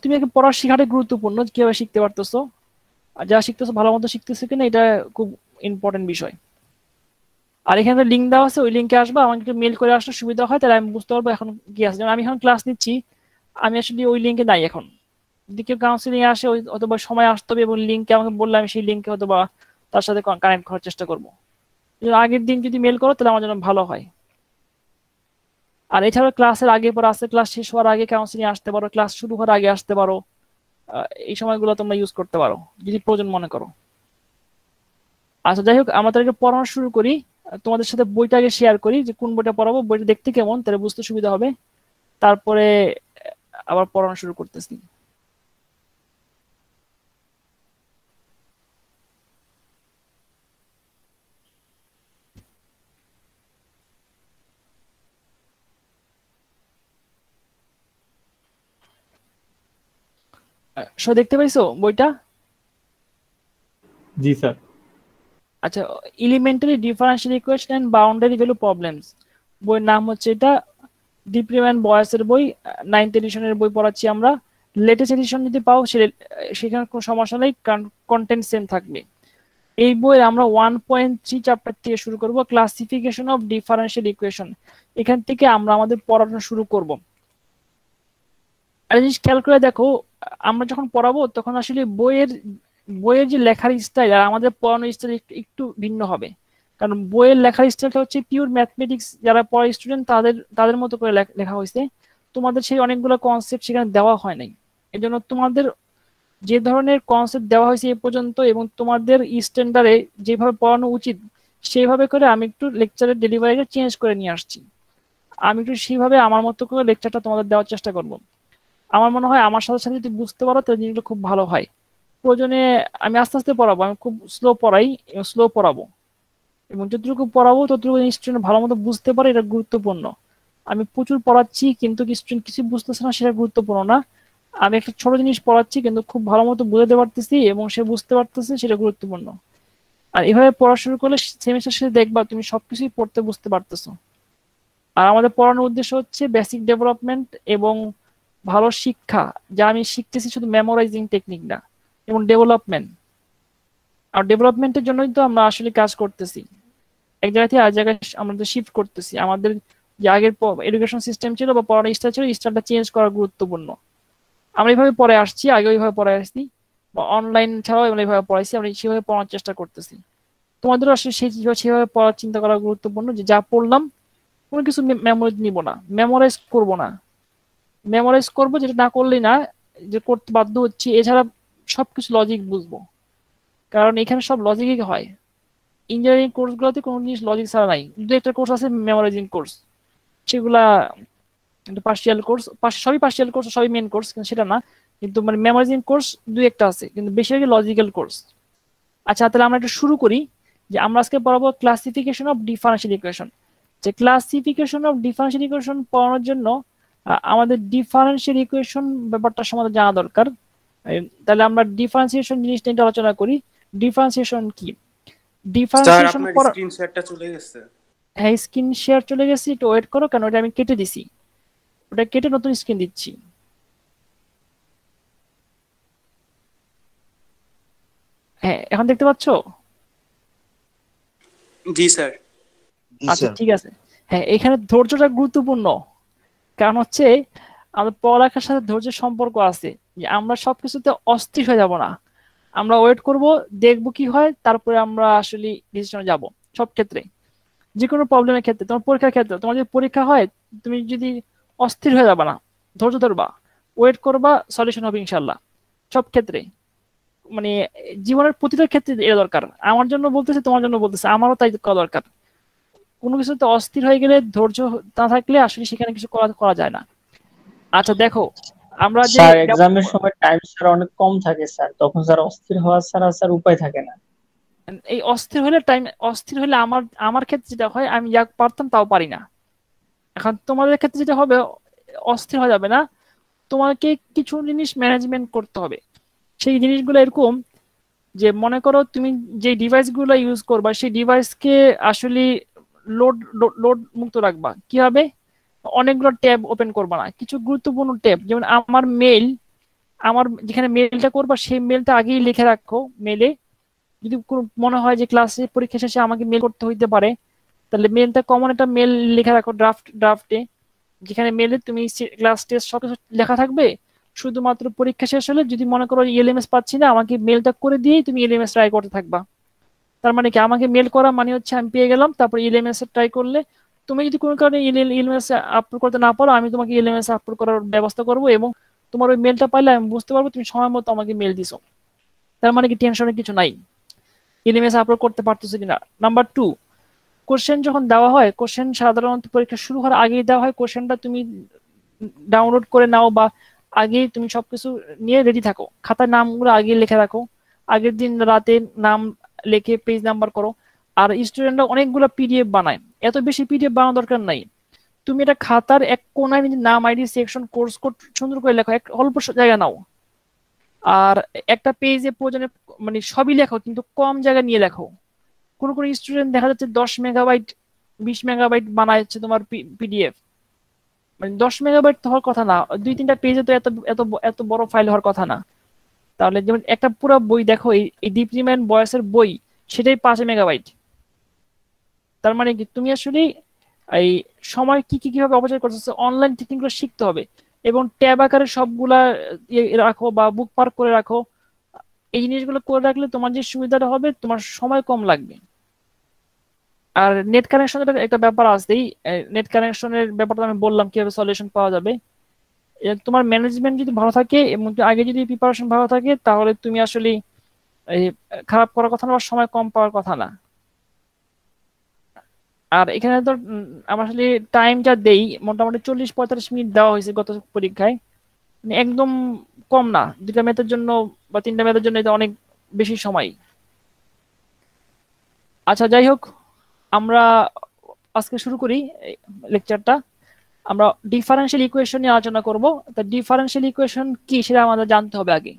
তুমি পড়া শেখাটা গুরুত্বপূর্ণ, কিভাবে শিখতে পারতেছো আর যা শিখতেছো ভালো মতো শিখতেছো কিনা, এটা খুব ইম্পর্টেন্ট বিষয়। আর এখানে লিঙ্ক দেওয়া আছে, ওই লিঙ্কে আসবা, আমাকে একটু মেল করে আসলে সুবিধা হয়, তাহলে আমি বুঝতে পারবো এখন কি আছে। যেমন আমি এখন ক্লাস নিচ্ছি, আমি আসলে ওই লিঙ্কে নাই এখন। যদি কেউ কাউন্সিলিং আসে অথবা সময় আসতে হবে এবং লিঙ্কে আমাকে বললে আমি সেই লিঙ্কে অথবা তার সাথে কানেক্ট করার চেষ্টা করবো। আগের দিন যদি মেল করো তাহলে আমার জন্য ভালো হয়। আর এছাড়া ক্লাসের আগে পর আসতে, ক্লাস শেষ হওয়ার আগে কাউন্সিলিং আসতে পারো, ক্লাস শুরু হওয়ার আগে আসতে পারো, এই সময়গুলো তোমরা ইউজ করতে পারো যদি প্রয়োজন মনে করো। আচ্ছা যাই হোক, আমরা তাদেরকে পড়ানো শুরু করি। তোমাদের সাথে বইটা আগে শেয়ার করি, যে কোন বইটা পড়াবো, বইটা দেখতে কেমন, তাহলে বুঝতে সুবিধা হবে। তারপরে আবার পড়ানো শুরু করতেছি। দেখতে পাইছো বইটা? জি স্যার। আচ্ছা, elementary differential equation and boundary value problems, বইয়ের নাম হচ্ছে এটা। ডিপ্রিম্যান বয়েসের বই, 9th এডিশনের বই পড়াচ্ছি আমরা। লেটেস্ট এডিশন যদি পাও সেখানে কোনো সমস্যা নেই, কারণ কন্টেন্ট সেম থাকবে। এই বইয়ের আমরা 1.3 চ্যাপ্টার থেকে শুরু করব, ক্লাসিফিকেশন অফ ডিফারেন্সিয়াল ইকুয়েশন। এখান থেকে আমরা আমাদের পড়ানো শুরু করব। আর জিনিস খেয়াল করে দেখো, আমরা যখন পড়াবো তখন আসলে বইয়ের যে লেখার স্টাইল আর আমাদের পড়ানোর স্টাইল একটু ভিন্ন হবে। কারণ বইয়ের লেখার স্টাইলটা হচ্ছে পিওর ম্যাথমেটিক্স, যারা পড়ে স্টুডেন্ট তাদের মতো করে লেখা হয়েছে। তোমাদের সেই অনেকগুলো কনসেপ্ট সেখানে দেওয়া হয় নাই। এই জন্য তোমাদের যে ধরনের কনসেপ্ট দেওয়া হয়েছে এ পর্যন্ত এবং তোমাদের স্ট্যান্ডার্ডে যেভাবে পড়ানো উচিত, সেইভাবে করে আমি একটু লেকচারের ডেলিভারিটা চেঞ্জ করে নিয়ে আসছি। আমি একটু সেইভাবে আমার মতো করে লেকচারটা তোমাদের দেওয়ার চেষ্টা করব। আমার মনে হয় আমার সাথে সাথে যদি বুঝতে পারো তাহলে জিনিসগুলো খুব ভালো হয়। প্রয়োজনে আমি আস্তে আস্তে পড়াবো, আমি খুব স্লো পড়াই এবং স্লো পড়াবো, এবং যতটুকু পড়াবো ততটুকু স্টুডেন্ট ভালো মতো বুঝতে পারে, এটা গুরুত্বপূর্ণ। আমি প্রচুর পড়াচ্ছি কিন্তু স্টুডেন্ট কিছু বুঝতেছে না, সেটা গুরুত্বপূর্ণ না। আমি একটা ছোট জিনিস পড়াচ্ছি কিন্তু খুব ভালো মতো বুঝাতে পারতেছি এবং সে বুঝতে পারতেছে, সেটা গুরুত্বপূর্ণ। আর এভাবে পড়া শুরু করলে সেমিস্টার শেষে দেখবা তুমি সবকিছুই পড়তে বুঝতে পারতেছো। আর আমাদের পড়ানোর উদ্দেশ্য হচ্ছে বেসিক ডেভেলপমেন্ট এবং ভালো শিক্ষা, যা আমি শিখতেছি শুধু মেমোরাইজিং টেকনিক না, এবং ডেভেলপমেন্ট। আর ডেভেলপমেন্টের জন্যই তো আমরা আসলে কাজ করতেছি, এক জায়গা থেকে আর জায়গায় আমাদের শিফট করতেছি। আমাদের যে আগের এডুকেশন সিস্টেম ছিল বা পড়ার স্টাইল ছিল, স্টাইলটা চেঞ্জ করা গুরুত্বপূর্ণ। আমরা এইভাবে পড়ে আসছি, আগে ওইভাবে পড়ে আসছি, বা অনলাইন ছাড়াও আমরা এইভাবে পড়াইছি, আমরা সেভাবে পড়ার চেষ্টা করতেছি। তোমাদেরও আসলে সেভাবে পড়ার চিন্তা করা গুরুত্বপূর্ণ, যে যা পড়লাম কোনো কিছু মেমোরাইজ নিব না, মেমোরাইজ করব না। মেমোরাইজ করবো যেটা না করলেই না, যে করতে বাধ্য হচ্ছি, এছাড়া সবকিছু লজিক বুঝবো, কারণ এখানে সব লজিকই হয়। ইঞ্জিনিয়ারিং কোর্সগুলোতে কোনো জিনিস লজিক ছাড়া নাই। দু একটা কোর্স আছে মেমোরাইজিং কোর্স, সেগুলা পার্শিয়াল কোর্স, সবই পার্শিয়াল কোর্স, সবই মেন কোর্স, কিন্তু সেটা না। কিন্তু মানে মেমোরাইজিং কোর্স দু একটা আছে, কিন্তু বেশিরভাগই লজিক্যাল কোর্স। আচ্ছা তাহলে আমরা একটু শুরু করি, যে আমরা আজকে পড়াবো ক্লাসিফিকেশন অফ ডিফারেন্সিয়াল ইকুয়েশন। যে ক্লাসিফিকেশন অফ ডিফারেন্সিয়াল ইকুয়েশন পড়ানোর জন্য আমাদের ডিফারেন্সিয়াল ইকুয়েশন ব্যাপারটা সম্বন্ধে জানা দরকার। তাহলে আমরা ডিফারেন্সিয়েশন জিনিসটা নিয়ে আলোচনা করি। ডিফারেন্সিয়েশন কি? স্যার ডিফারেন্সিয়েশন আপনার করা, স্ক্রিন শেয়ারটা চলে গেছে। হ্যাঁ স্ক্রিন শেয়ার চলে গেছে, একটু ওয়েট করো, কারণ ওটা আমি কেটে দিছি, ওটা কেটে নতুন স্ক্রিন দিচ্ছি। হ্যাঁ এখন দেখতে পাচ্ছো? জি স্যার। আচ্ছা ঠিক আছে। হ্যাঁ এখানে ধৈর্যটা গুরুত্বপূর্ণ, কারণ হচ্ছে আমাদের পড়ালেখার সাথে ধৈর্যের সম্পর্ক আছে, যে আমরা সবকিছুতে অস্থির হয়ে যাব না, আমরা ওয়েট করব, দেখবো কি হয়, তারপরে আমরা আসলে ডিসিশনে যাব। সব ক্ষেত্রে, যে কোনো প্রবলেমের ক্ষেত্রে, তোমার পরীক্ষার ক্ষেত্রে, তোমার যদি পরীক্ষা হয় তুমি যদি অস্থির হয়ে যাবে না, ধৈর্য ধরবা, ওয়েট করবা, সলিউশন হবে ইনশাল্লাহ। সব ক্ষেত্রে, মানে জীবনের প্রতিটা ক্ষেত্রে এটা দরকার। আমার জন্য বলতেছে, তোমার জন্য বলতেছে, আমারও তাই করা দরকার। কোনো কিছুতে অস্থির হয়ে গেলে, ধৈর্য না থাকলে আসলে সেখানে কিছু করা করা যায় না। আচ্ছা দেখো, আমরা যে স্যার এক্সামের সময় টাইম স্যার অনেক কম থাকে স্যার, তখন স্যার অস্থির হওয়া ছাড়া স্যার উপায় থাকে না। এই অস্থির হলে আমার আমার ক্ষেত্রে যেটা হয়, আমি যা পারতাম তাও পারি না। এখন তোমাদের ক্ষেত্রে যেটা হবে, অস্থির হয়ে যাবে না, তোমাকে কিছু জিনিস ম্যানেজমেন্ট করতে হবে। সেই জিনিসগুলো এরকম, যে মনে করো তুমি যে ডিভাইসগুলো ইউজ করবা, সেই ডিভাইসকে আসলে লোড লোড মুক্ত রাখবা। কি হবে? অনেকগুলো ট্যাব ওপেন করবা না, কিছু গুরুত্বপূর্ণ ট্যাব, যেমন আমার মেইল, আমার যেখানে মেইলটা করবা সেই মেইলটা আগেই লিখে রাখো মেলে। যদি কোনো মনে হয় যে ক্লাসে পরীক্ষা শেষে আমাকে মেল করতে হইতে পারে, তাহলে মেলটা কমন একটা মেল লিখে রাখো ড্রাফটে, যেখানে মেলে তুমি ক্লাস টেস্ট সবকিছু লেখা থাকবে। শুধুমাত্র পরীক্ষা শেষ হলে যদি মনে করো এলএমএস পাচ্ছি না, আমাকে মেলটা করে দিয়েই তুমি এলএমএস ট্রাই করতে থাকবা। তার মানে কি, আমাকে মেল করা মানে হচ্ছে আমি পেয়ে গেলাম, তারপর এলএমএস ট্রাই করলে, তুমি যদি কোনো কারণে এলএমএস আপলোড করতে না পারো, আমি তোমাকে এলএমএস আপলোড করার ব্যবস্থা করবো, এবং তোমার ওই মেলটা পাইলে আমি বুঝতে পারবো তুমি সময় মতো আমাকে মেল দিছো। তার মানে কি, টেনশনের কিছু নাই, এলএমএস আপলোড করতে পারতেছো কিনা। নাম্বার 2, কোশ্চেন যখন দেওয়া হয়, কোশ্চেন সাধারণত পরীক্ষা শুরু হওয়ার আগেই দেওয়া হয়। কোশ্চেনটা তুমি ডাউনলোড করে নাও, বা আগেই তুমি সবকিছু নিয়ে রেডি থাকো, খাতার নামগুলো আগে লিখে রাখো, আগের দিন রাতে নাম লিখে পেজ নাম্বার করো। আর স্টুডেন্টরা অনেকগুলো পিডিএফ বানায়, এত বেশি পিডিএফ বানানোর দরকার নাই। তুমি এটা খাতার এক কোনায় নিজের নাম, আইডি, সেকশন, কোর্স কোড সুন্দর করে লেখো, এক অল্প জায়গা নাও। আর একটা পেজে প্রয়োজনে মানে সবই লেখো, কিন্তু কম জায়গা নিয়ে লেখো। কোনো কোনো স্টুডেন্ট দেখা যাচ্ছে 10 মেগাবাইট 20 মেগাবাইট বানাচ্ছে তোমার পিডিএফ, মানে 10 মেগাবাইট তো হওয়ার কথা না, 2-3টা পেজে তো এত এত এত বড় ফাইল হওয়ার কথা না। তাহলে যেমন একটা পুরো বই দেখো, এই ডিপ্রিমেন্ট বয়সের বই, সেটাই 5 মেগাবাইট। তার মানে কি, তুমি আসলে এই সময় কিভাবে অপচয় করতেছো, অনলাইন টেকনিকগুলো শিখতে হবে, এবং ট্যাব আকারে সবগুলা রাখো বা বুক মার্ক করে রাখো। এই জিনিসগুলো করে রাখলে তোমার যে সুবিধাটা হবে, তোমার সময় কম লাগবে। আর নেট কানেকশনের একটা ব্যাপার আসেই, নেট কানেকশনের ব্যাপারটা আমি বললাম কিভাবে সলিউশন পাওয়া যাবে। তোমার ম্যানেজমেন্ট যদি ভালো থাকে এবং আগে যদি প্রিপারেশন ভালো থাকে, তাহলে তুমি আসলে এই খারাপ করার কথা না, বা সময় কম পাওয়ার কথা না। আর এখানে তো আমার আসলে টাইমটা দেই, মোটামুটি 40-45 মিনিট দেওয়া হয়েছে গত পরীক্ষায়, মানে একদম কম না। 2টা ম্যাথের জন্য বা 3টা ম্যাথের জন্য এটা অনেক বেশি সময়। আচ্ছা যাই হোক, আমরা আজকে শুরু করি লেকচারটা। আমরা ডিফারেনশিয়াল ইকুয়েশন নিয়ে আলোচনা করব। তা ডিফারেনশিয়াল ইকুয়েশন কি সেটা আমাদের জানতে হবে আগে।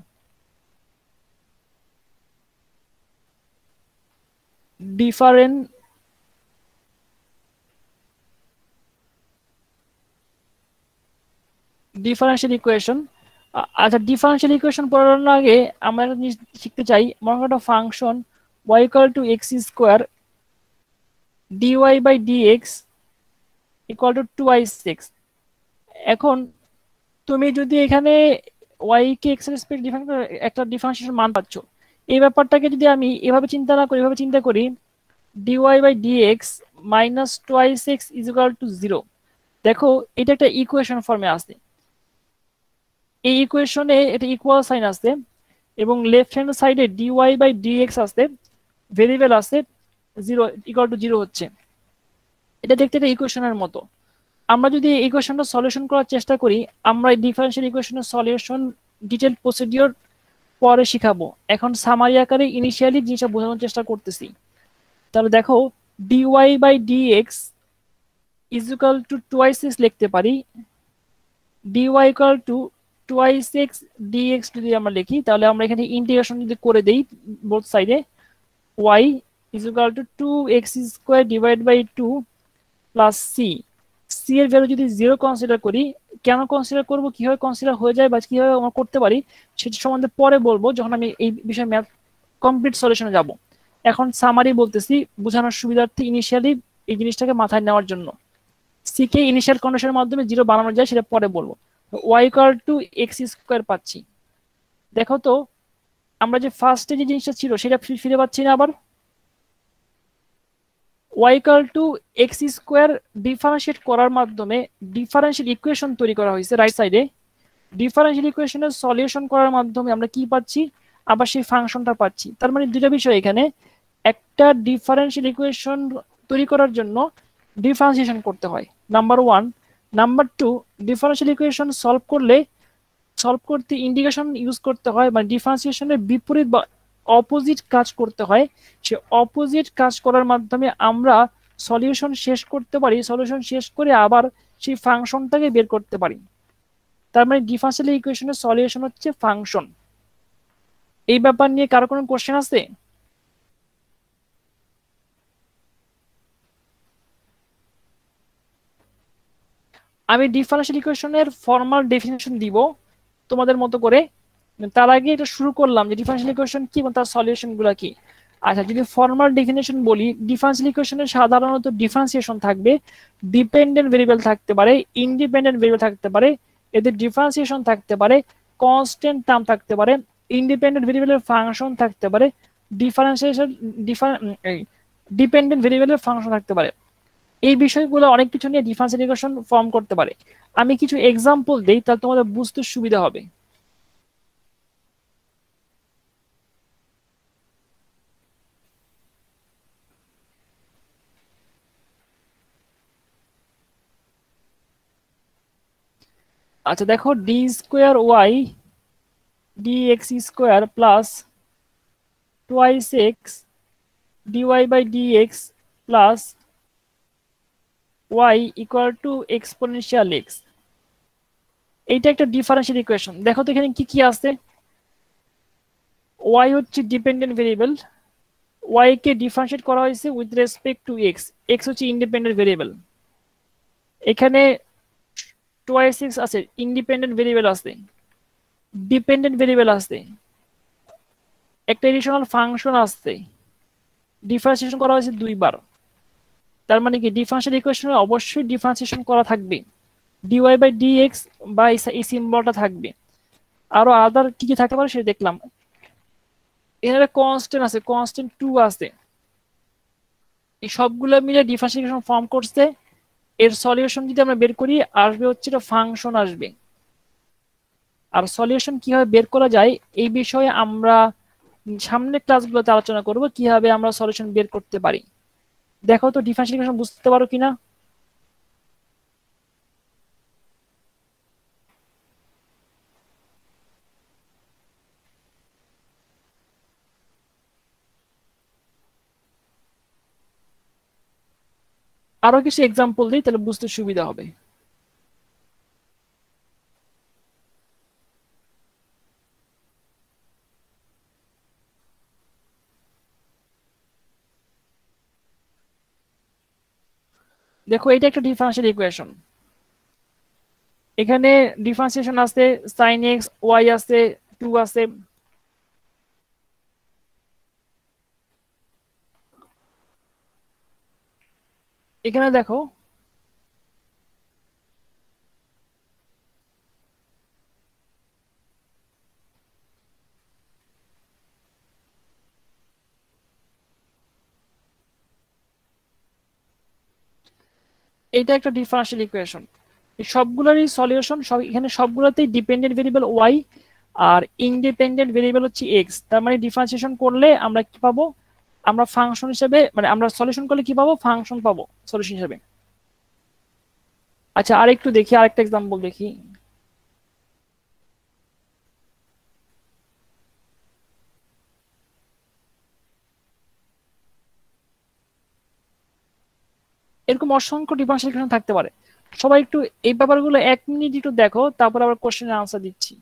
Differential equation. আচ্ছা, ডিফারেনশিয়াল ইকুয়েশন পড়ার আগে আমরা একটা জিনিস শিখতে চাই। মনে করো একটা function y = x² dy by dx = 2x। এখন তুমি যদি এখানে y কে x এর রেসপেক্টে একটা ডিফারেন্সিয়েশন মান পাচ্ছ, এই ব্যাপারটাকে যদি আমি এভাবে চিন্তা না করি, এভাবে চিন্তা করি, dy by dx - 2x = 0। দেখো এটা একটা ইকুয়েশন ফর্মে আছে, এই ইকুয়েশনে এটা ইকুয়াল সাইন আছে, এবং লেফট হ্যান্ড সাইডে dy by dx আছে, ভেরিয়েবল আছে 0 = 0 হচ্ছে। এটা দেখতে একটা ইকুয়েশনের মতো। আমরা যদি এই ইকুয়েশনটা সলিউশন করার চেষ্টা করি, আমরা এই ডিফারেনশিয়াল ইকুয়েশনের সলিউশন ডিটেল প্রসিডিওর পরে শিখাবো। এখন সামারি আকারে ইনিশিয়ালি জিনিসটা বোঝানোর চেষ্টা করতেছি। তাহলে দেখো, dy by dx = 2x লিখতে পারি। dy = 2x dx যদি আমরা লিখি, তাহলে আমরা এখানে ইন্টিগ্রেশন যদি করে দেই বোথ সাইডে, y is equal to 2x square divide by 2 plus c. C এর ভ্যালু যদি 0 কনসিডার করি, কেন কনসিডার করব, কিভাবে কনসিডার হয়ে যায় বা কিভাবে আমরা করতে পারি সেটা সম্বন্ধে পরে বলবো যখন আমি এই বিষয়ে ম্যাথ কমপ্লিট সলিউশনে যাব। এখন সামারি বলতেছি বোঝানোর সুবিধার্থে ইনিশিয়ালি এই জিনিসটাকে মাথায় নেওয়ার জন্য। সি কে ইনিশিয়াল কন্ডিশনের মাধ্যমে 0 বানানো যায় সেটা পরে বলবো। y equal to x square পাচ্ছি। দেখো তো আমরা যে ফার্স্টে যে জিনিসটা ছিল সেটা ফিরে পাচ্ছি না আবার। y equal to x square differentiate করার মাধ্যমে ডিফারেন্সিয়াল ইকুয়েশন তৈরি করা হয়েছে রাইট সাইডে। ডিফারেন্সিয়াল ইকুয়েশনের সলিউশন করার মাধ্যমে আমরা কি পাচ্ছি, আবার সেই ফাংশনটা পাচ্ছি। তার মানে দুটো বিষয় এখানে, একটা ডিফারেন্সিয়াল ইকুয়েশন তৈরি করার জন্য ডিফারেন্সিয়েশন করতে হয় number 1। Number 2, differential equation solve করতে ইন্টিগ্রেশন ইউজ করতে হয়, মানে ডিফারেন্সিয়েশনের বিপরীত বা অপোজিট কাজ করতে হয়। সে অপোজিট কাজ করার মাধ্যমে আমরা সলিউশন শেষ করতে পারি, সলিউশন শেষ করে আবার সেই ফাংশনটাকে বের করতে পারি। তার মানে ডিফারেন্সিয়াল ইকুয়েশনের সলিউশন হচ্ছে ফাংশন। এই ব্যাপার নিয়ে কারো কোনো কোশ্চেন আছে? আমি ডিফারেন্সিয়াল ইকুয়েশনের ফর্মাল ডেফিনেশন দিব তোমাদের মতো করে। তার আগে এটা শুরু করলাম যে ডিফারেন্সিয়াল ইকুয়েশন কি এবং তার সলিউশন গুলা কি। আচ্ছা, যদি ফর্মাল ডেফিনেশন বলি, ডিফারেন্সিয়াল ইকুয়েশনে সাধারণত ডিফারেন্সিয়েশন থাকবে, ডিপেন্ডেন্ট ভেরিয়েবল থাকতে পারে, ইন্ডিপেন্ডেন্ট ভেরিয়েবল থাকতে পারে, এদের ডিফারেন্সিয়েশন থাকতে পারে, কনস্ট্যান্ট টার্ম থাকতে পারে, ইন্ডিপেন্ডেন্ট ভেরিয়েবলের ফাংশন থাকতে পারে, ডিপেন্ডেন্ট ভেরিয়েবলের ফাংশন থাকতে পারে। এই বিষয়গুলো অনেক কিছু নিয়ে ডিফারেন্সিয়াল ইকুয়েশন ফর্ম করতে পারে। আমি কিছু এক্সাম্পল দেই তাহলে তোমাদের বুঝতে সুবিধা হবে। আচ্ছা দেখো, d square y d x square plus twice x d y by d x plus y equal to exponential x. এইটা একটা ডিফারেন্সিয়াল ইকুয়েশন। দেখো তো এখানে কি কি আছে। ওয়াই হচ্ছে ডিপেন্ডেন্ট ভেরিয়েবল, ওয়াই কে ডিফারেন্সিয়েট করা হয়েছে with respect to x, x হচ্ছে ইন্ডিপেন্ডেন্ট ভেরিয়েবল। এখানে টোয়াইস এক্স আছে, ইন্ডিপেন্ডেন্ট ভেরিয়েবল আছে, ডিপেন্ডেন্ট ভেরিয়েবল আছে, একটা এডিশনাল ফাংশন আছে, ডিফারেন্সিয়েশন করা হয়েছে 2 বার। তার মানে কি ডিফারেন্সিয়াল ইকুয়েশনে অবশ্যই ডিফারেন্সিয়েশন করা থাকবে, ডিওয়াই বাই ডিএক্স বা এই সিম্বলটা থাকবে। আরো আদার কি কি থাকতে পারে সেটা দেখলাম। এখানে কনস্ট্যান্ট আছে, কনস্ট্যান্ট 2 আছে। এই সবগুলো মিলে ডিফারেন্সিয়াল ইকুয়েশন ফর্ম করছে। এর সলিউশন যদি আমরা বের করি আসবে হচ্ছে এটা ফাংশন আসবে। আর সলিউশন কিভাবে বের করা যায় এই বিষয়ে আমরা সামনের ক্লাসগুলোতে আলোচনা করব, কিভাবে আমরা সলিউশন বের করতে পারি। দেখো তো ডিফারেন্সিয়াল ইকুয়েশন বুঝতে পারো কিনা। আরো কিছু এক্সাম্পল দিই তাহলে বুঝতে সুবিধা হবে। দেখো এটা একটা ডিফারেন্সিয়াল ইকুয়েশন। এখানে ডিফারেন্সিয়েশন আছে sin x, y আছে, 2 আছে। এখানে দেখো এটা একটা ডিফারেন্সিয়াল ইকুয়েশন। এই সবগুলোরই সলিউশন সব এখানে সবগুলোতেই ডিপেন্ডেন্ট ভেরিয়েবল y আর ইন্ডিপেন্ডেন্ট ভেরিয়েবল হচ্ছে x। তার মানে ডিফারেন্সিয়েশন করলে আমরা কি পাবো, আমরা ফাংশন হিসেবে, মানে আমরা সলিউশন করলে কি পাবো, ফাংশন পাবো সলিউশন হিসেবে। আচ্ছা আরেকটু দেখি, আরেকটা এক্সাম্পল দেখি। এরকম অসংখ্য ডিফারেন্সিয়াল ইকুয়েশন থাকতে পারে। সবাই একটু এই ব্যাপারগুলো 1 মিনিট একটু দেখো, তারপর আবার কোশ্চেনের আনসার দিচ্ছি।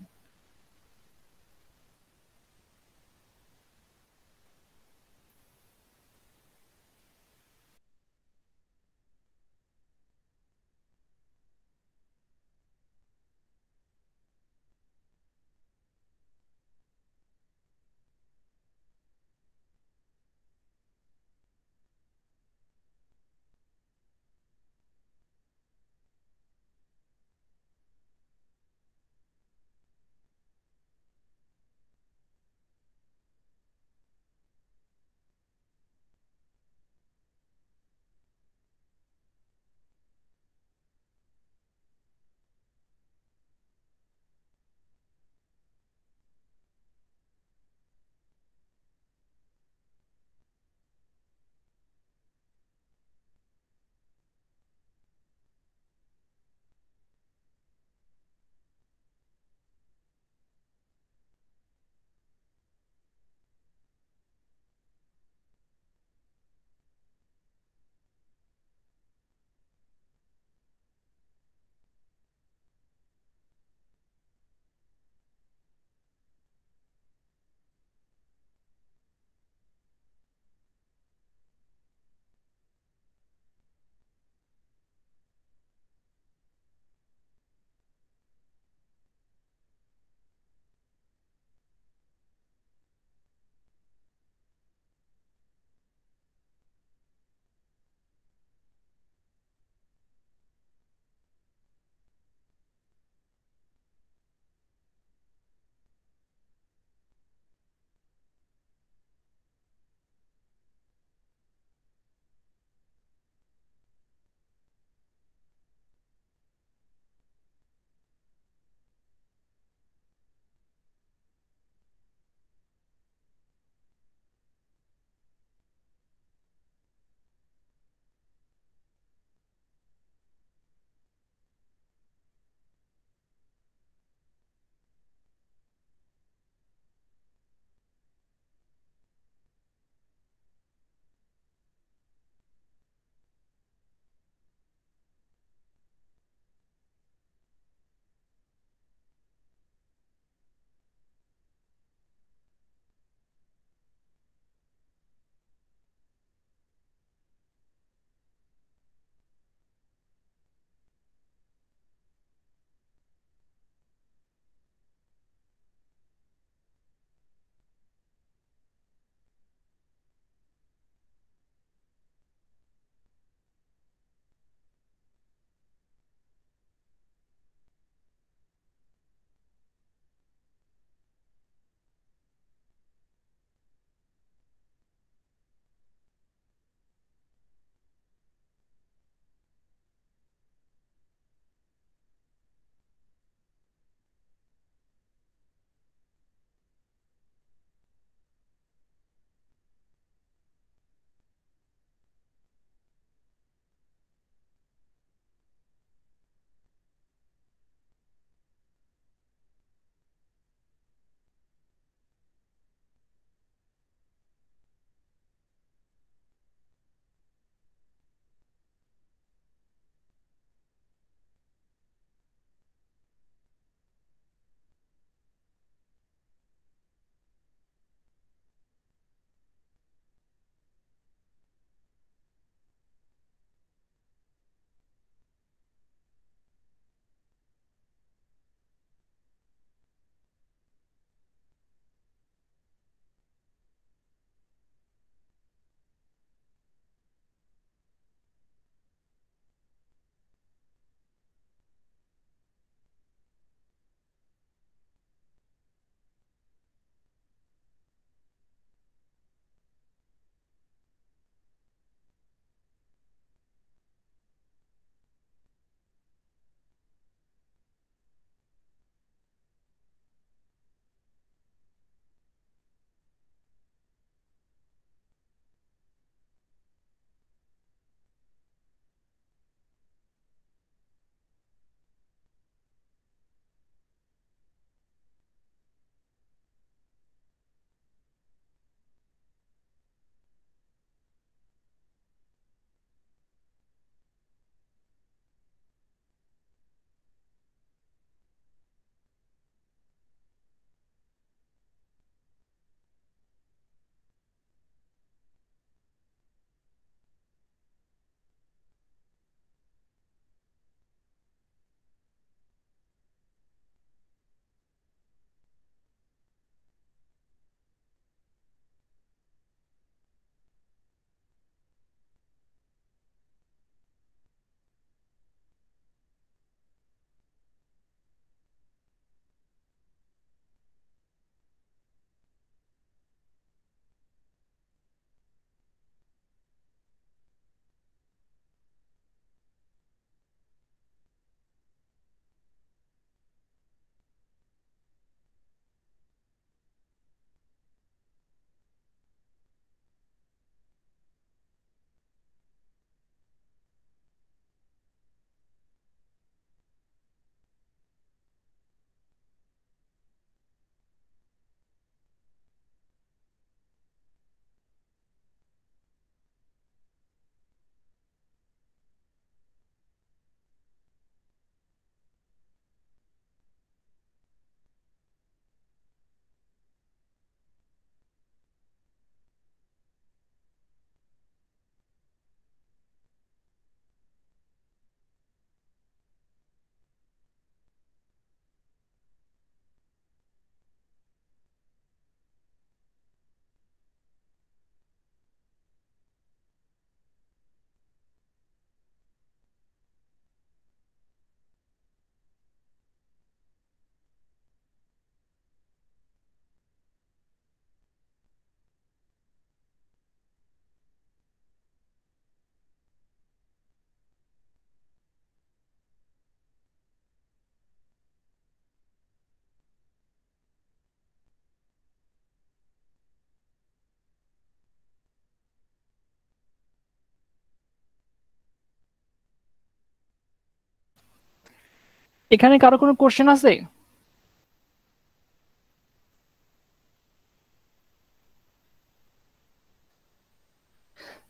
এখানে কারো কোনো কোশ্চেন আছে?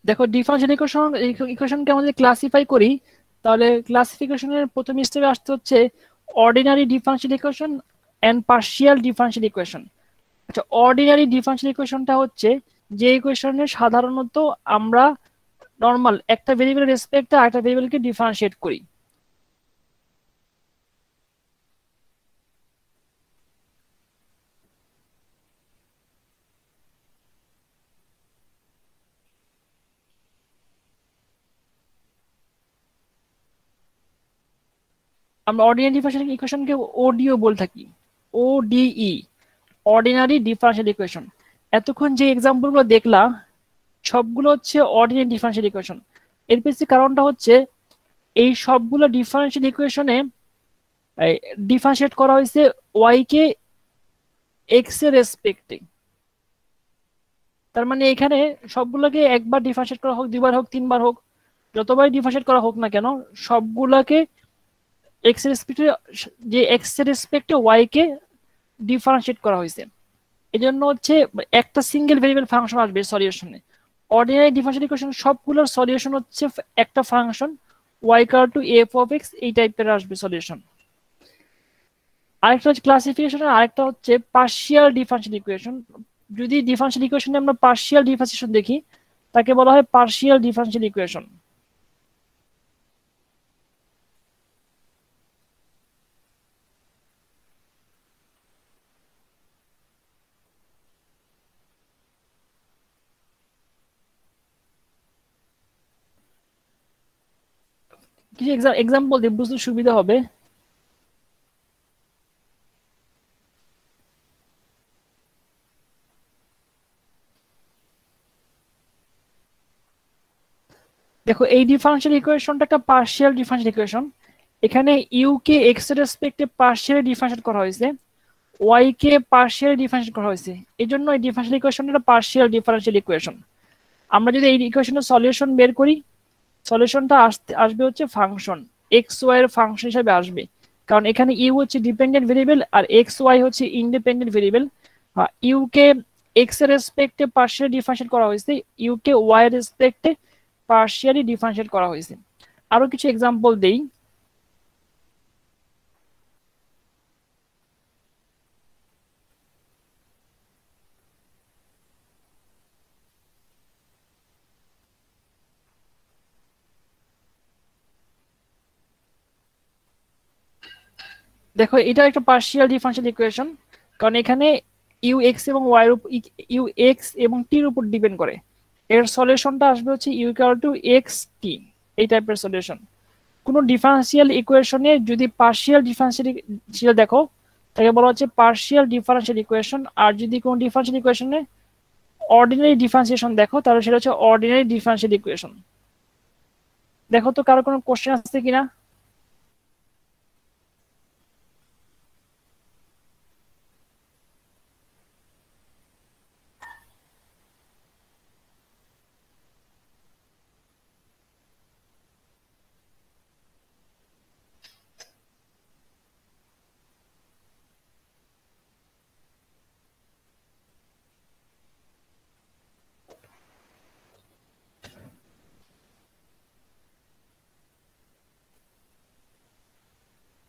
দেখো ডিফারেনশিয়াল ইকুয়েশনকে আমাদের ক্লাসিফাই করি, তাহলে ক্লাসিফিকেশনের প্রথম স্টেপে আসতে হচ্ছে ordinary differential equation and partial differential equation. আচ্ছা, অর্ডিনারি ডিফারেনশিয়াল ইকুয়েশনটা হচ্ছে যে ইকুয়েশনে সাধারণত আমরা নর্মাল একটা ভেরিয়েবলের রেসপেক্টে আরেকটা ভেরিয়েবলকে ডিফারেনশিয়েট করি। আমরা অর্ডিনারি ডিফারেনশিয়াল ইকুয়েশনকে ওডিও বলে থাকি, ওডিই, অর্ডিনারি ডিফারেনশিয়াল ইকুয়েশন। এতক্ষণ যে এক্সাম্পলগুলো দেখলাম সবগুলো হচ্ছে অর্ডিনারি ডিফারেনশিয়াল ইকুয়েশন। এর পেছনে কারণটা হচ্ছে এই সবগুলো ডিফারেনশিয়াল ইকুয়েশনে ডিফারেনশিয়েট করা হয়েছে ওয়াই কে এক্স এর রেসপেক্টে। তার মানে এখানে সবগুলোকে একবার ডিফারেনশিয়েট করা হোক, দুইবার হোক, তিনবার হোক, যতবার ডিফারেনশিয়েট করা হোক না কেন সবগুলোকে এক্স এর রেসপেক্টে, যে এক্স এর রেসপেক্টে ওয়াই কে ডিফারেনশিয়েট করা হয়েছে। এজন্য হচ্ছে একটা সিঙ্গেল ভেরিয়েবল ফাংশন আসবে সলিউশনে। অর্ডিনারি ডিফারেনশিয়াল ইকুয়েশন সবগুলোর সলিউশন হচ্ছে একটা function y equal to F of x, এই টাইপের আসবে সলিউশন। আরেকটা হচ্ছে ক্লাসিফিকেশন, আরেকটা হচ্ছে পার্শিয়াল ডিফারেনশিয়াল ইকুয়েশন। যদি ডিফারেনশিয়াল ইকুয়েশনে আমরা পার্শিয়াল ডিফারেন্সিয়েশন দেখি তাকে বলা হয় পার্শিয়াল ডিফারেনশিয়াল ইকুয়েশন। কিছু এক্সাম্পল দিয়ে বুঝতে সুবিধা হবে। দেখো এই ডিফারেনশিয়াল ইকুয়েশনটা একটা পার্শিয়াল ডিফারেনশিয়াল ইকুয়েশন। এখানে ইউ কে এক্স এর রেসপেক্টে পার্শিয়ালি ডিফারেনশিয়েট করা হয়েছে, ওয়াই কে পার্শিয়ালি ডিফারেনশিয়েট করা হয়েছে। এই জন্য এই ডিফারেনশিয়াল ইকুয়েশনটা পার্শিয়াল ডিফারেনশিয়াল ইকুয়েশন। আমরা যদি এই ইকুয়েশনের সলিউশন বের করি, সলিউশনটা আসবে হচ্ছে ফাংশন এক্স ওয়াই এর ফাংশন হিসেবে আসবে, কারণ এখানে ইউ হচ্ছে ডিপেন্ডেন্ট ভেরিয়েবল আর এক্স ওয়াই হচ্ছে ইন্ডিপেন্ডেন্ট ভেরিয়েবল। ইউ কে এক্স এর রেসপেক্টে পার্শিয়ালি ডিফারেনশিয়েট করা হয়েছে, ইউ কে ওয়াই এর রেসপেক্টে পার্শিয়ালি ডিফারেনশিয়েট করা হয়েছে। আরো কিছু এক্সাম্পল দেই। দেখো এটা একটা পার্শিয়াল ডিফারেনশিয়াল ইকুয়েশন, কারণ এখানে ইউ এক্স এবং ওয়াই এর উপর, ইউ এক্স এবং টি এর উপর ডিপেন্ড করে। এর সলিউশনটা আসবে হচ্ছে ইউ ইকুয়াল টু এক্স টি, এই টাইপের সলিউশন। কোনো ডিফারেনশিয়াল ইকুয়েশনে যদি পার্শিয়াল ডিফারেনশিয়াল দেখো তাকে বলা হচ্ছে পার্শিয়াল ডিফারেনশিয়াল ইকুয়েশন, আর যদি কোনো ডিফারেনশিয়াল ইকুয়েশনে অর্ডিনারি ডিফারেন্সিয়েশন দেখো তাহলে সেটা হচ্ছে অর্ডিনারি ডিফারেনশিয়াল ইকুয়েশন। দেখো তো কারো কোনো কোশ্চেন আছে কিনা?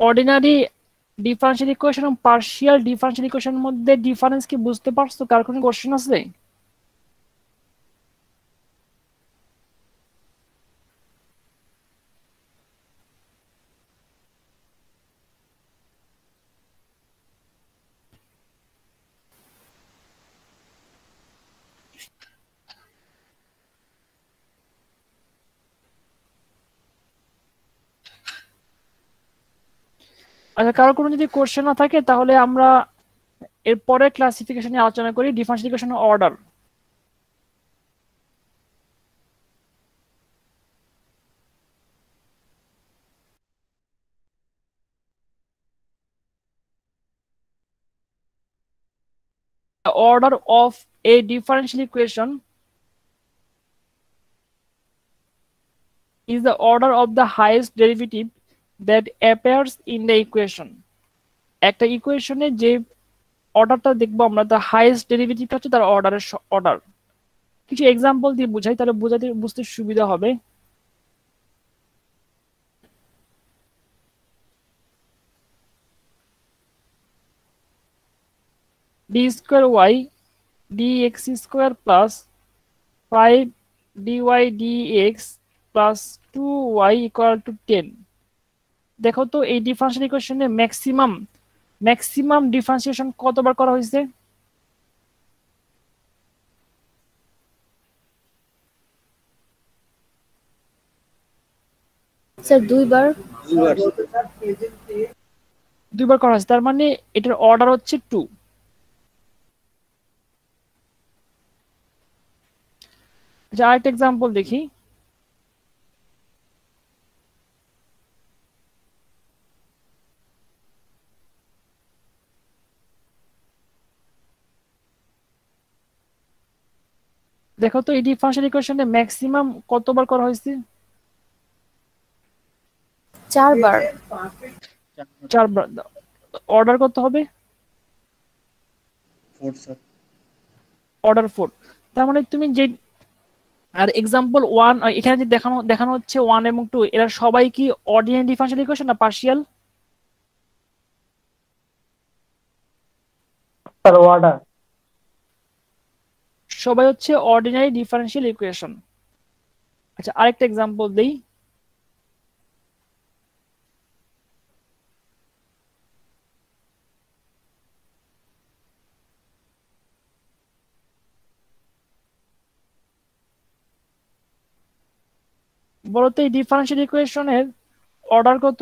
অর্ডিনারি ডিফারেনশিয়াল ইকুয়েশন এবং পার্শিয়াল ডিফারেনশিয়াল ইকুয়েশনের মধ্যে ডিফারেন্স কি বুঝতে পারছো? কার কোনো কোশ্চেন আছে? আচ্ছা, কারো কোনো যদি কোশ্চেন না থাকে তাহলে আমরা এর পরের ক্লাসিফিকেশনে আলোচনা করি, ডিফারেনশিয়াল ইকুয়েশনের order. The order of a differential equation is the order of the highest derivative that appears in the equation. একটা ইকুয়েশনে যে অর্ডারটা দেখবো আমরা, তার হাইয়েস্ট ডেরিভেটিভটা হচ্ছে তার অর্ডারের অর্ডার। কিছু এক্সাম্পল দিয়ে বুঝাই, তাহলে বুঝতে সুবিধা হবে। d square y dx square plus 5 dy dx plus 2y equal to 10। দেখো তো এই ডিফারেন্সিয়াল ইকুয়েশনে ম্যাক্সিমাম ডিফারেন্সিয়েশন কতবার করা হয়েছে? স্যার দুইবার। দুইবার করা হয়েছে, তার মানে এটার অর্ডার হচ্ছে 2। আচ্ছা আরেকটা এক্সাম্পল দেখি। দেখো তো এই ডিফারেন্সিয়াল ইকুয়েশনে ম্যাক্সিমাম কতবার করা হয়েছে? 4 বার। 4 বার। অর্ডার কত হবে? 4 স্যার। অর্ডার 4। তার মানে তুমি যে, আর এক্সাম্পল 1 এখানে যে দেখানো হচ্ছে 1 এবং 2, এরা সবাই কি অর্ডিনারি ডিফারেন্সিয়াল ইকুয়েশন না পার্শিয়াল? Sir order. সবাই হচ্ছে অর্ডিনারি ডিফারেন্সিয়াল ইকুয়েশন। আচ্ছা আরেকটা এক্সাম্পল দেই। বলতো এই ডিফারেন্সিয়াল ইকুয়েশনের অর্ডার কত?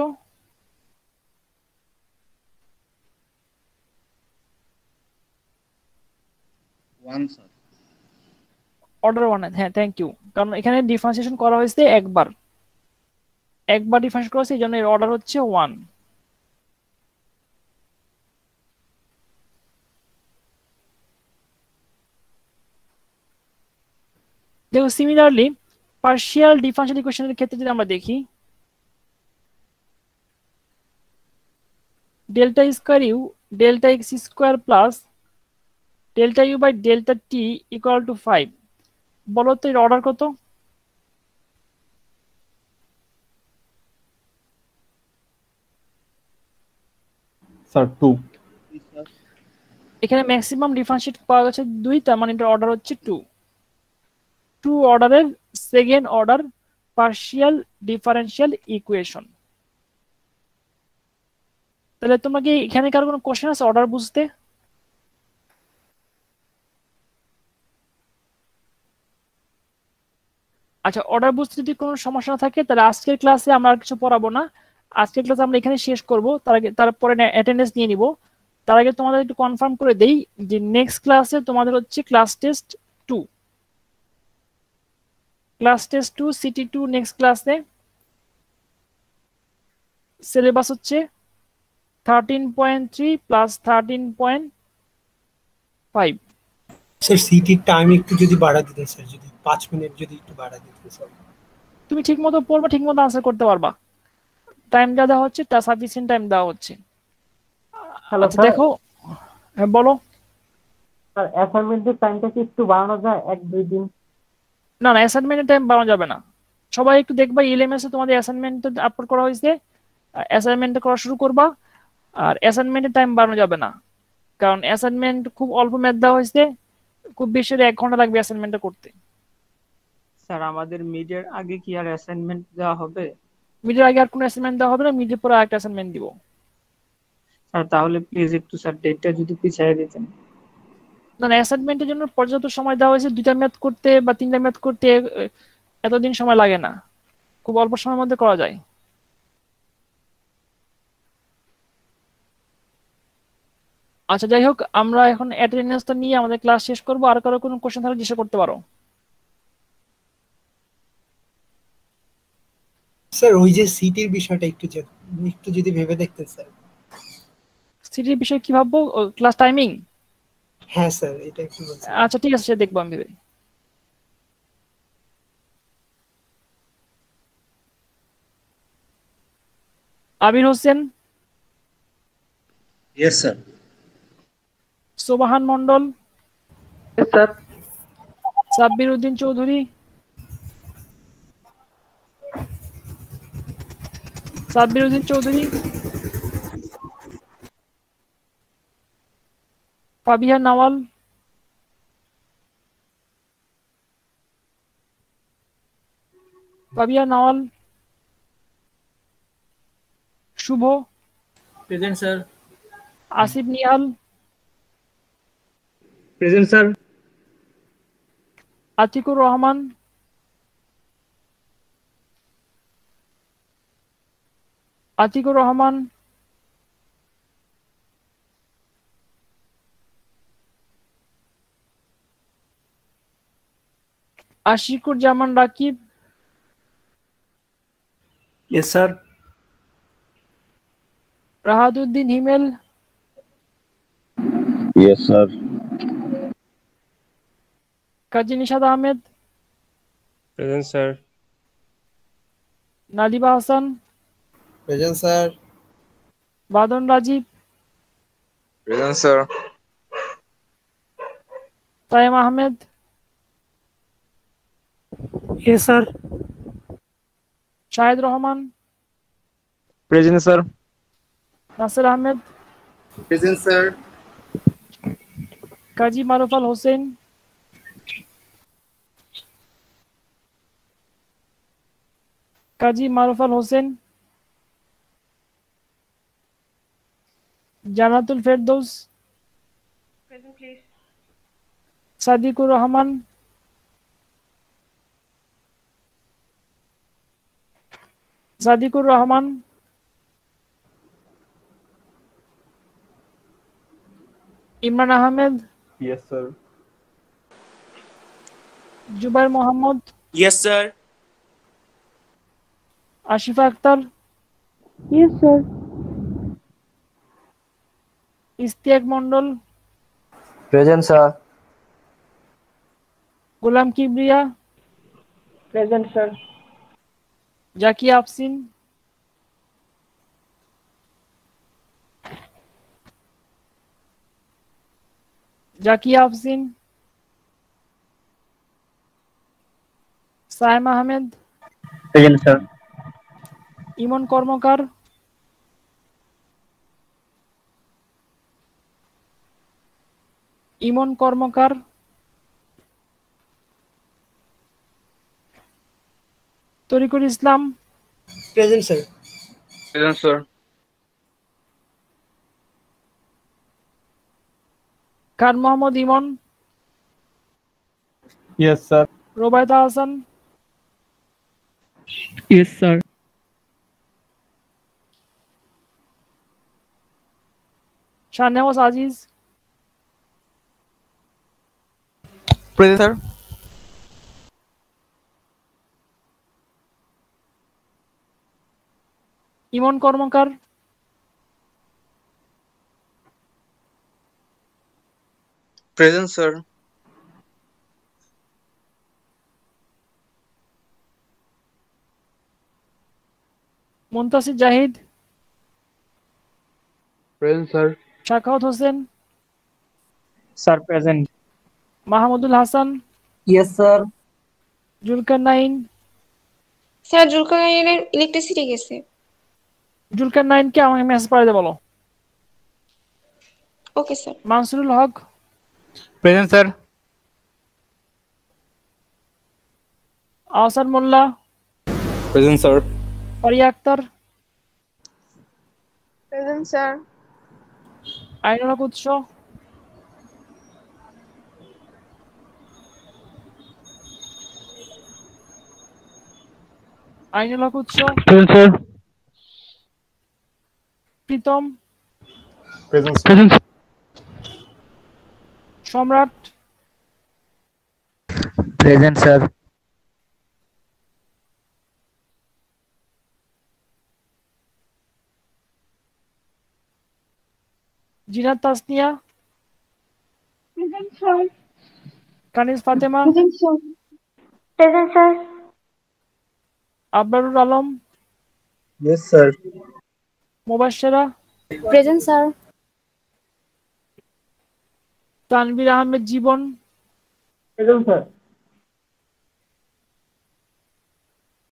অর্ডার 1। হ্যাঁ থ্যাংক ইউ, কারণ এখানে ডিফারেন্সিয়েশন করা হয়েছে একবার ডিফারেন্স করা হয়েছে, এই জন্য এর অর্ডার হচ্ছে 1। দেখো সিমিলারলি পার্শিয়াল ডিফারেন্সিয়াল ইকুয়েশনের ক্ষেত্রে যদি আমরা দেখি, delta square u delta x square plus delta you by delta t equal to 5। বলো তো এর অর্ডার কত? স্যার 2। এখানে ম্যাক্সিমাম ডিফারেন্সিয়েট পাওয়া গেছে 2, তার মানে এটার অর্ডার হচ্ছে 2 অর্ডারের second order partial differential equation. তাহলে তোমাকে এখানে কারো কোনো কোশ্চেন আছে অর্ডার বুঝতে? আচ্ছা অর্ডার বুঝতে যদি কোনো সমস্যা না থাকে, তাহলে আজকের ক্লাসে আমরা আর কিছু পড়াবো না। আজকের ক্লাস আমরা এখানে শেষ করব, তারপরে অ্যাটেন্ডেন্স নিয়ে নিব। তার আগে তোমাদের একটু কনফার্ম করে দেই যে নেক্সট ক্লাসে তোমাদের হচ্ছে ক্লাস টেস্ট 2 CT2 নেক্সট ক্লাসে। সিলেবাস হচ্ছে 13.3 প্লাস 13.5। স্যার সিটির টাইম একটু যদি বাড়া দিতেন স্যার, যদি 5 মিনিট যদি একটু বাড়া দিতেন স্যার। তুমি ঠিক মতো পড়বা, ঠিক মতো আনসার করতে পারবা। টাইম যা দেওয়া হচ্ছে তা সাফিসিয়েন্ট টাইম দেওয়া হচ্ছে। হ্যালো আচ্ছা স্যার। দেখো, হ্যাঁ বলো। স্যার অ্যাসাইনমেন্টের টাইমটা কি একটু বাড়ানো যায় 1-2 দিন? না অ্যাসাইনমেন্টের টাইম বাড়ানো যাবে না। সবাই একটু দেখবা এলএমএস এ তোমাদের অ্যাসাইনমেন্ট আপলোড করা হয়েছে, অ্যাসাইনমেন্ট করা শুরু করবা। আর অ্যাসাইনমেন্টের টাইম বাড়ানো যাবে না, কারণ অ্যাসাইনমেন্ট খুব অল্প ম্যাথ দেওয়া হয়েছে, খুব বেশি 1 ঘন্টা লাগবে অ্যাসাইনমেন্টটা করতে। স্যার আমাদের মিডের আগে কি আর অ্যাসাইনমেন্ট দেওয়া হবে? মিডের আগে আর কোনো অ্যাসাইনমেন্ট দেওয়া হবে না, মিডের পরে আরেকটা অ্যাসাইনমেন্ট দিব। স্যার তাহলে প্লিজ একটু স্যার ডেটটা যদি পিছিয়ে দিতেন। না অ্যাসাইনমেন্টের জন্য পর্যাপ্ত সময় দেওয়া হয়েছে, 2টা ম্যাথ করতে বা 3টা ম্যাথ করতে এতদিন সময় লাগে না, খুব অল্প সময়ের মধ্যে করা যায়। আচ্ছা যাই হোক, আমরা এখন অ্যাটেন্ডেন্সটা নিয়ে আমাদের ক্লাস শেষ করবো। আর কারো কোনো কোশ্চেন থাকলে জিজ্ঞাসা করতে পারো। স্যার ওই যে সিটির বিষয়টা একটু যদি ভেবে দেখতেন স্যার। সিটির বিষয়ে কি ভাববো? Class timing? হ্যাঁ স্যার এটা একটু বলছেন। আচ্ছা ঠিক আছে, সে দেখবো আমি ভেবে। Abir Hossain, Yes, sir. সোবাহান মন্ডল, Yes, sir. সাব্বির উদ্দিন চৌধুরী, সাব্বির উদ্দিন চৌধুরী, ফাবিহা নওয়াল, ফাবিহা নওয়াল, শুভ, Present, sir. Asif Nihal, Present, sir. Atikur Rahman, Atikur Rahman, Ashikur জামান রাকিব, Yes, sir. রাহাদুদ্দিন হিমেল, Yes, sir. কাজী Nishad Ahmed, Present, sir. Nadiba Hasan, Present, sir. Badan Rajib, Present, sir. Taim Ahmed, Yes, sir. Shahed Rahman, Present, sir. Nasir Ahmed, Present, sir. Kazi Maruf Al Hossain, Kazi Maruf Al Hossain, Jannatul Ferdous, Sadikur Rahman, Sadikur Rahman, Imran Ahmed, Yes, sir. Zubair Mohammad, Yes, sir. Ashifa Akter, Yes, sir. Istiak Mondal, Present, sir. Golam Kibria, Present, sir. Zakia Afsin, Zakia Afsin, Sayem Ahmed, Present, sir. Imon Karmakar, Imon Karmakar, Tarikul Islam, Present, sir. Present, sir. Khan Mohammad Imon, Yes, sir. Robaida Hasan, Yes, sir. Shahnewaz Aziz, Present, sir. Imon Karmakar, Present, sir. Muntasir Zahid, Present, sir. Shakhawat Hossain, Sir, present. Mahmudul Hasan, Yes, sir. Zulkarnain, sir জুলকারনাইনের electricity গেছে। জুলকারনাইনকে আমাকে message পাঠাতে বলো। Okay sir. Mansurul Haque, Present, sir. Ahsan Molla, Present, sir. Faria Akter, present sir. Ainul Haque Utsho, Ainul Haque Utsho, Present, sir. Pritam, Present, sir. Present. Samrat, Present, sir. Zinat Tasnia, present sir. Kaniz Fatema, present sir. Present sir. Abrarul Alam, Yes, sir. Mubashshira, present sir. Tanvir Ahmed Jibon, present sir.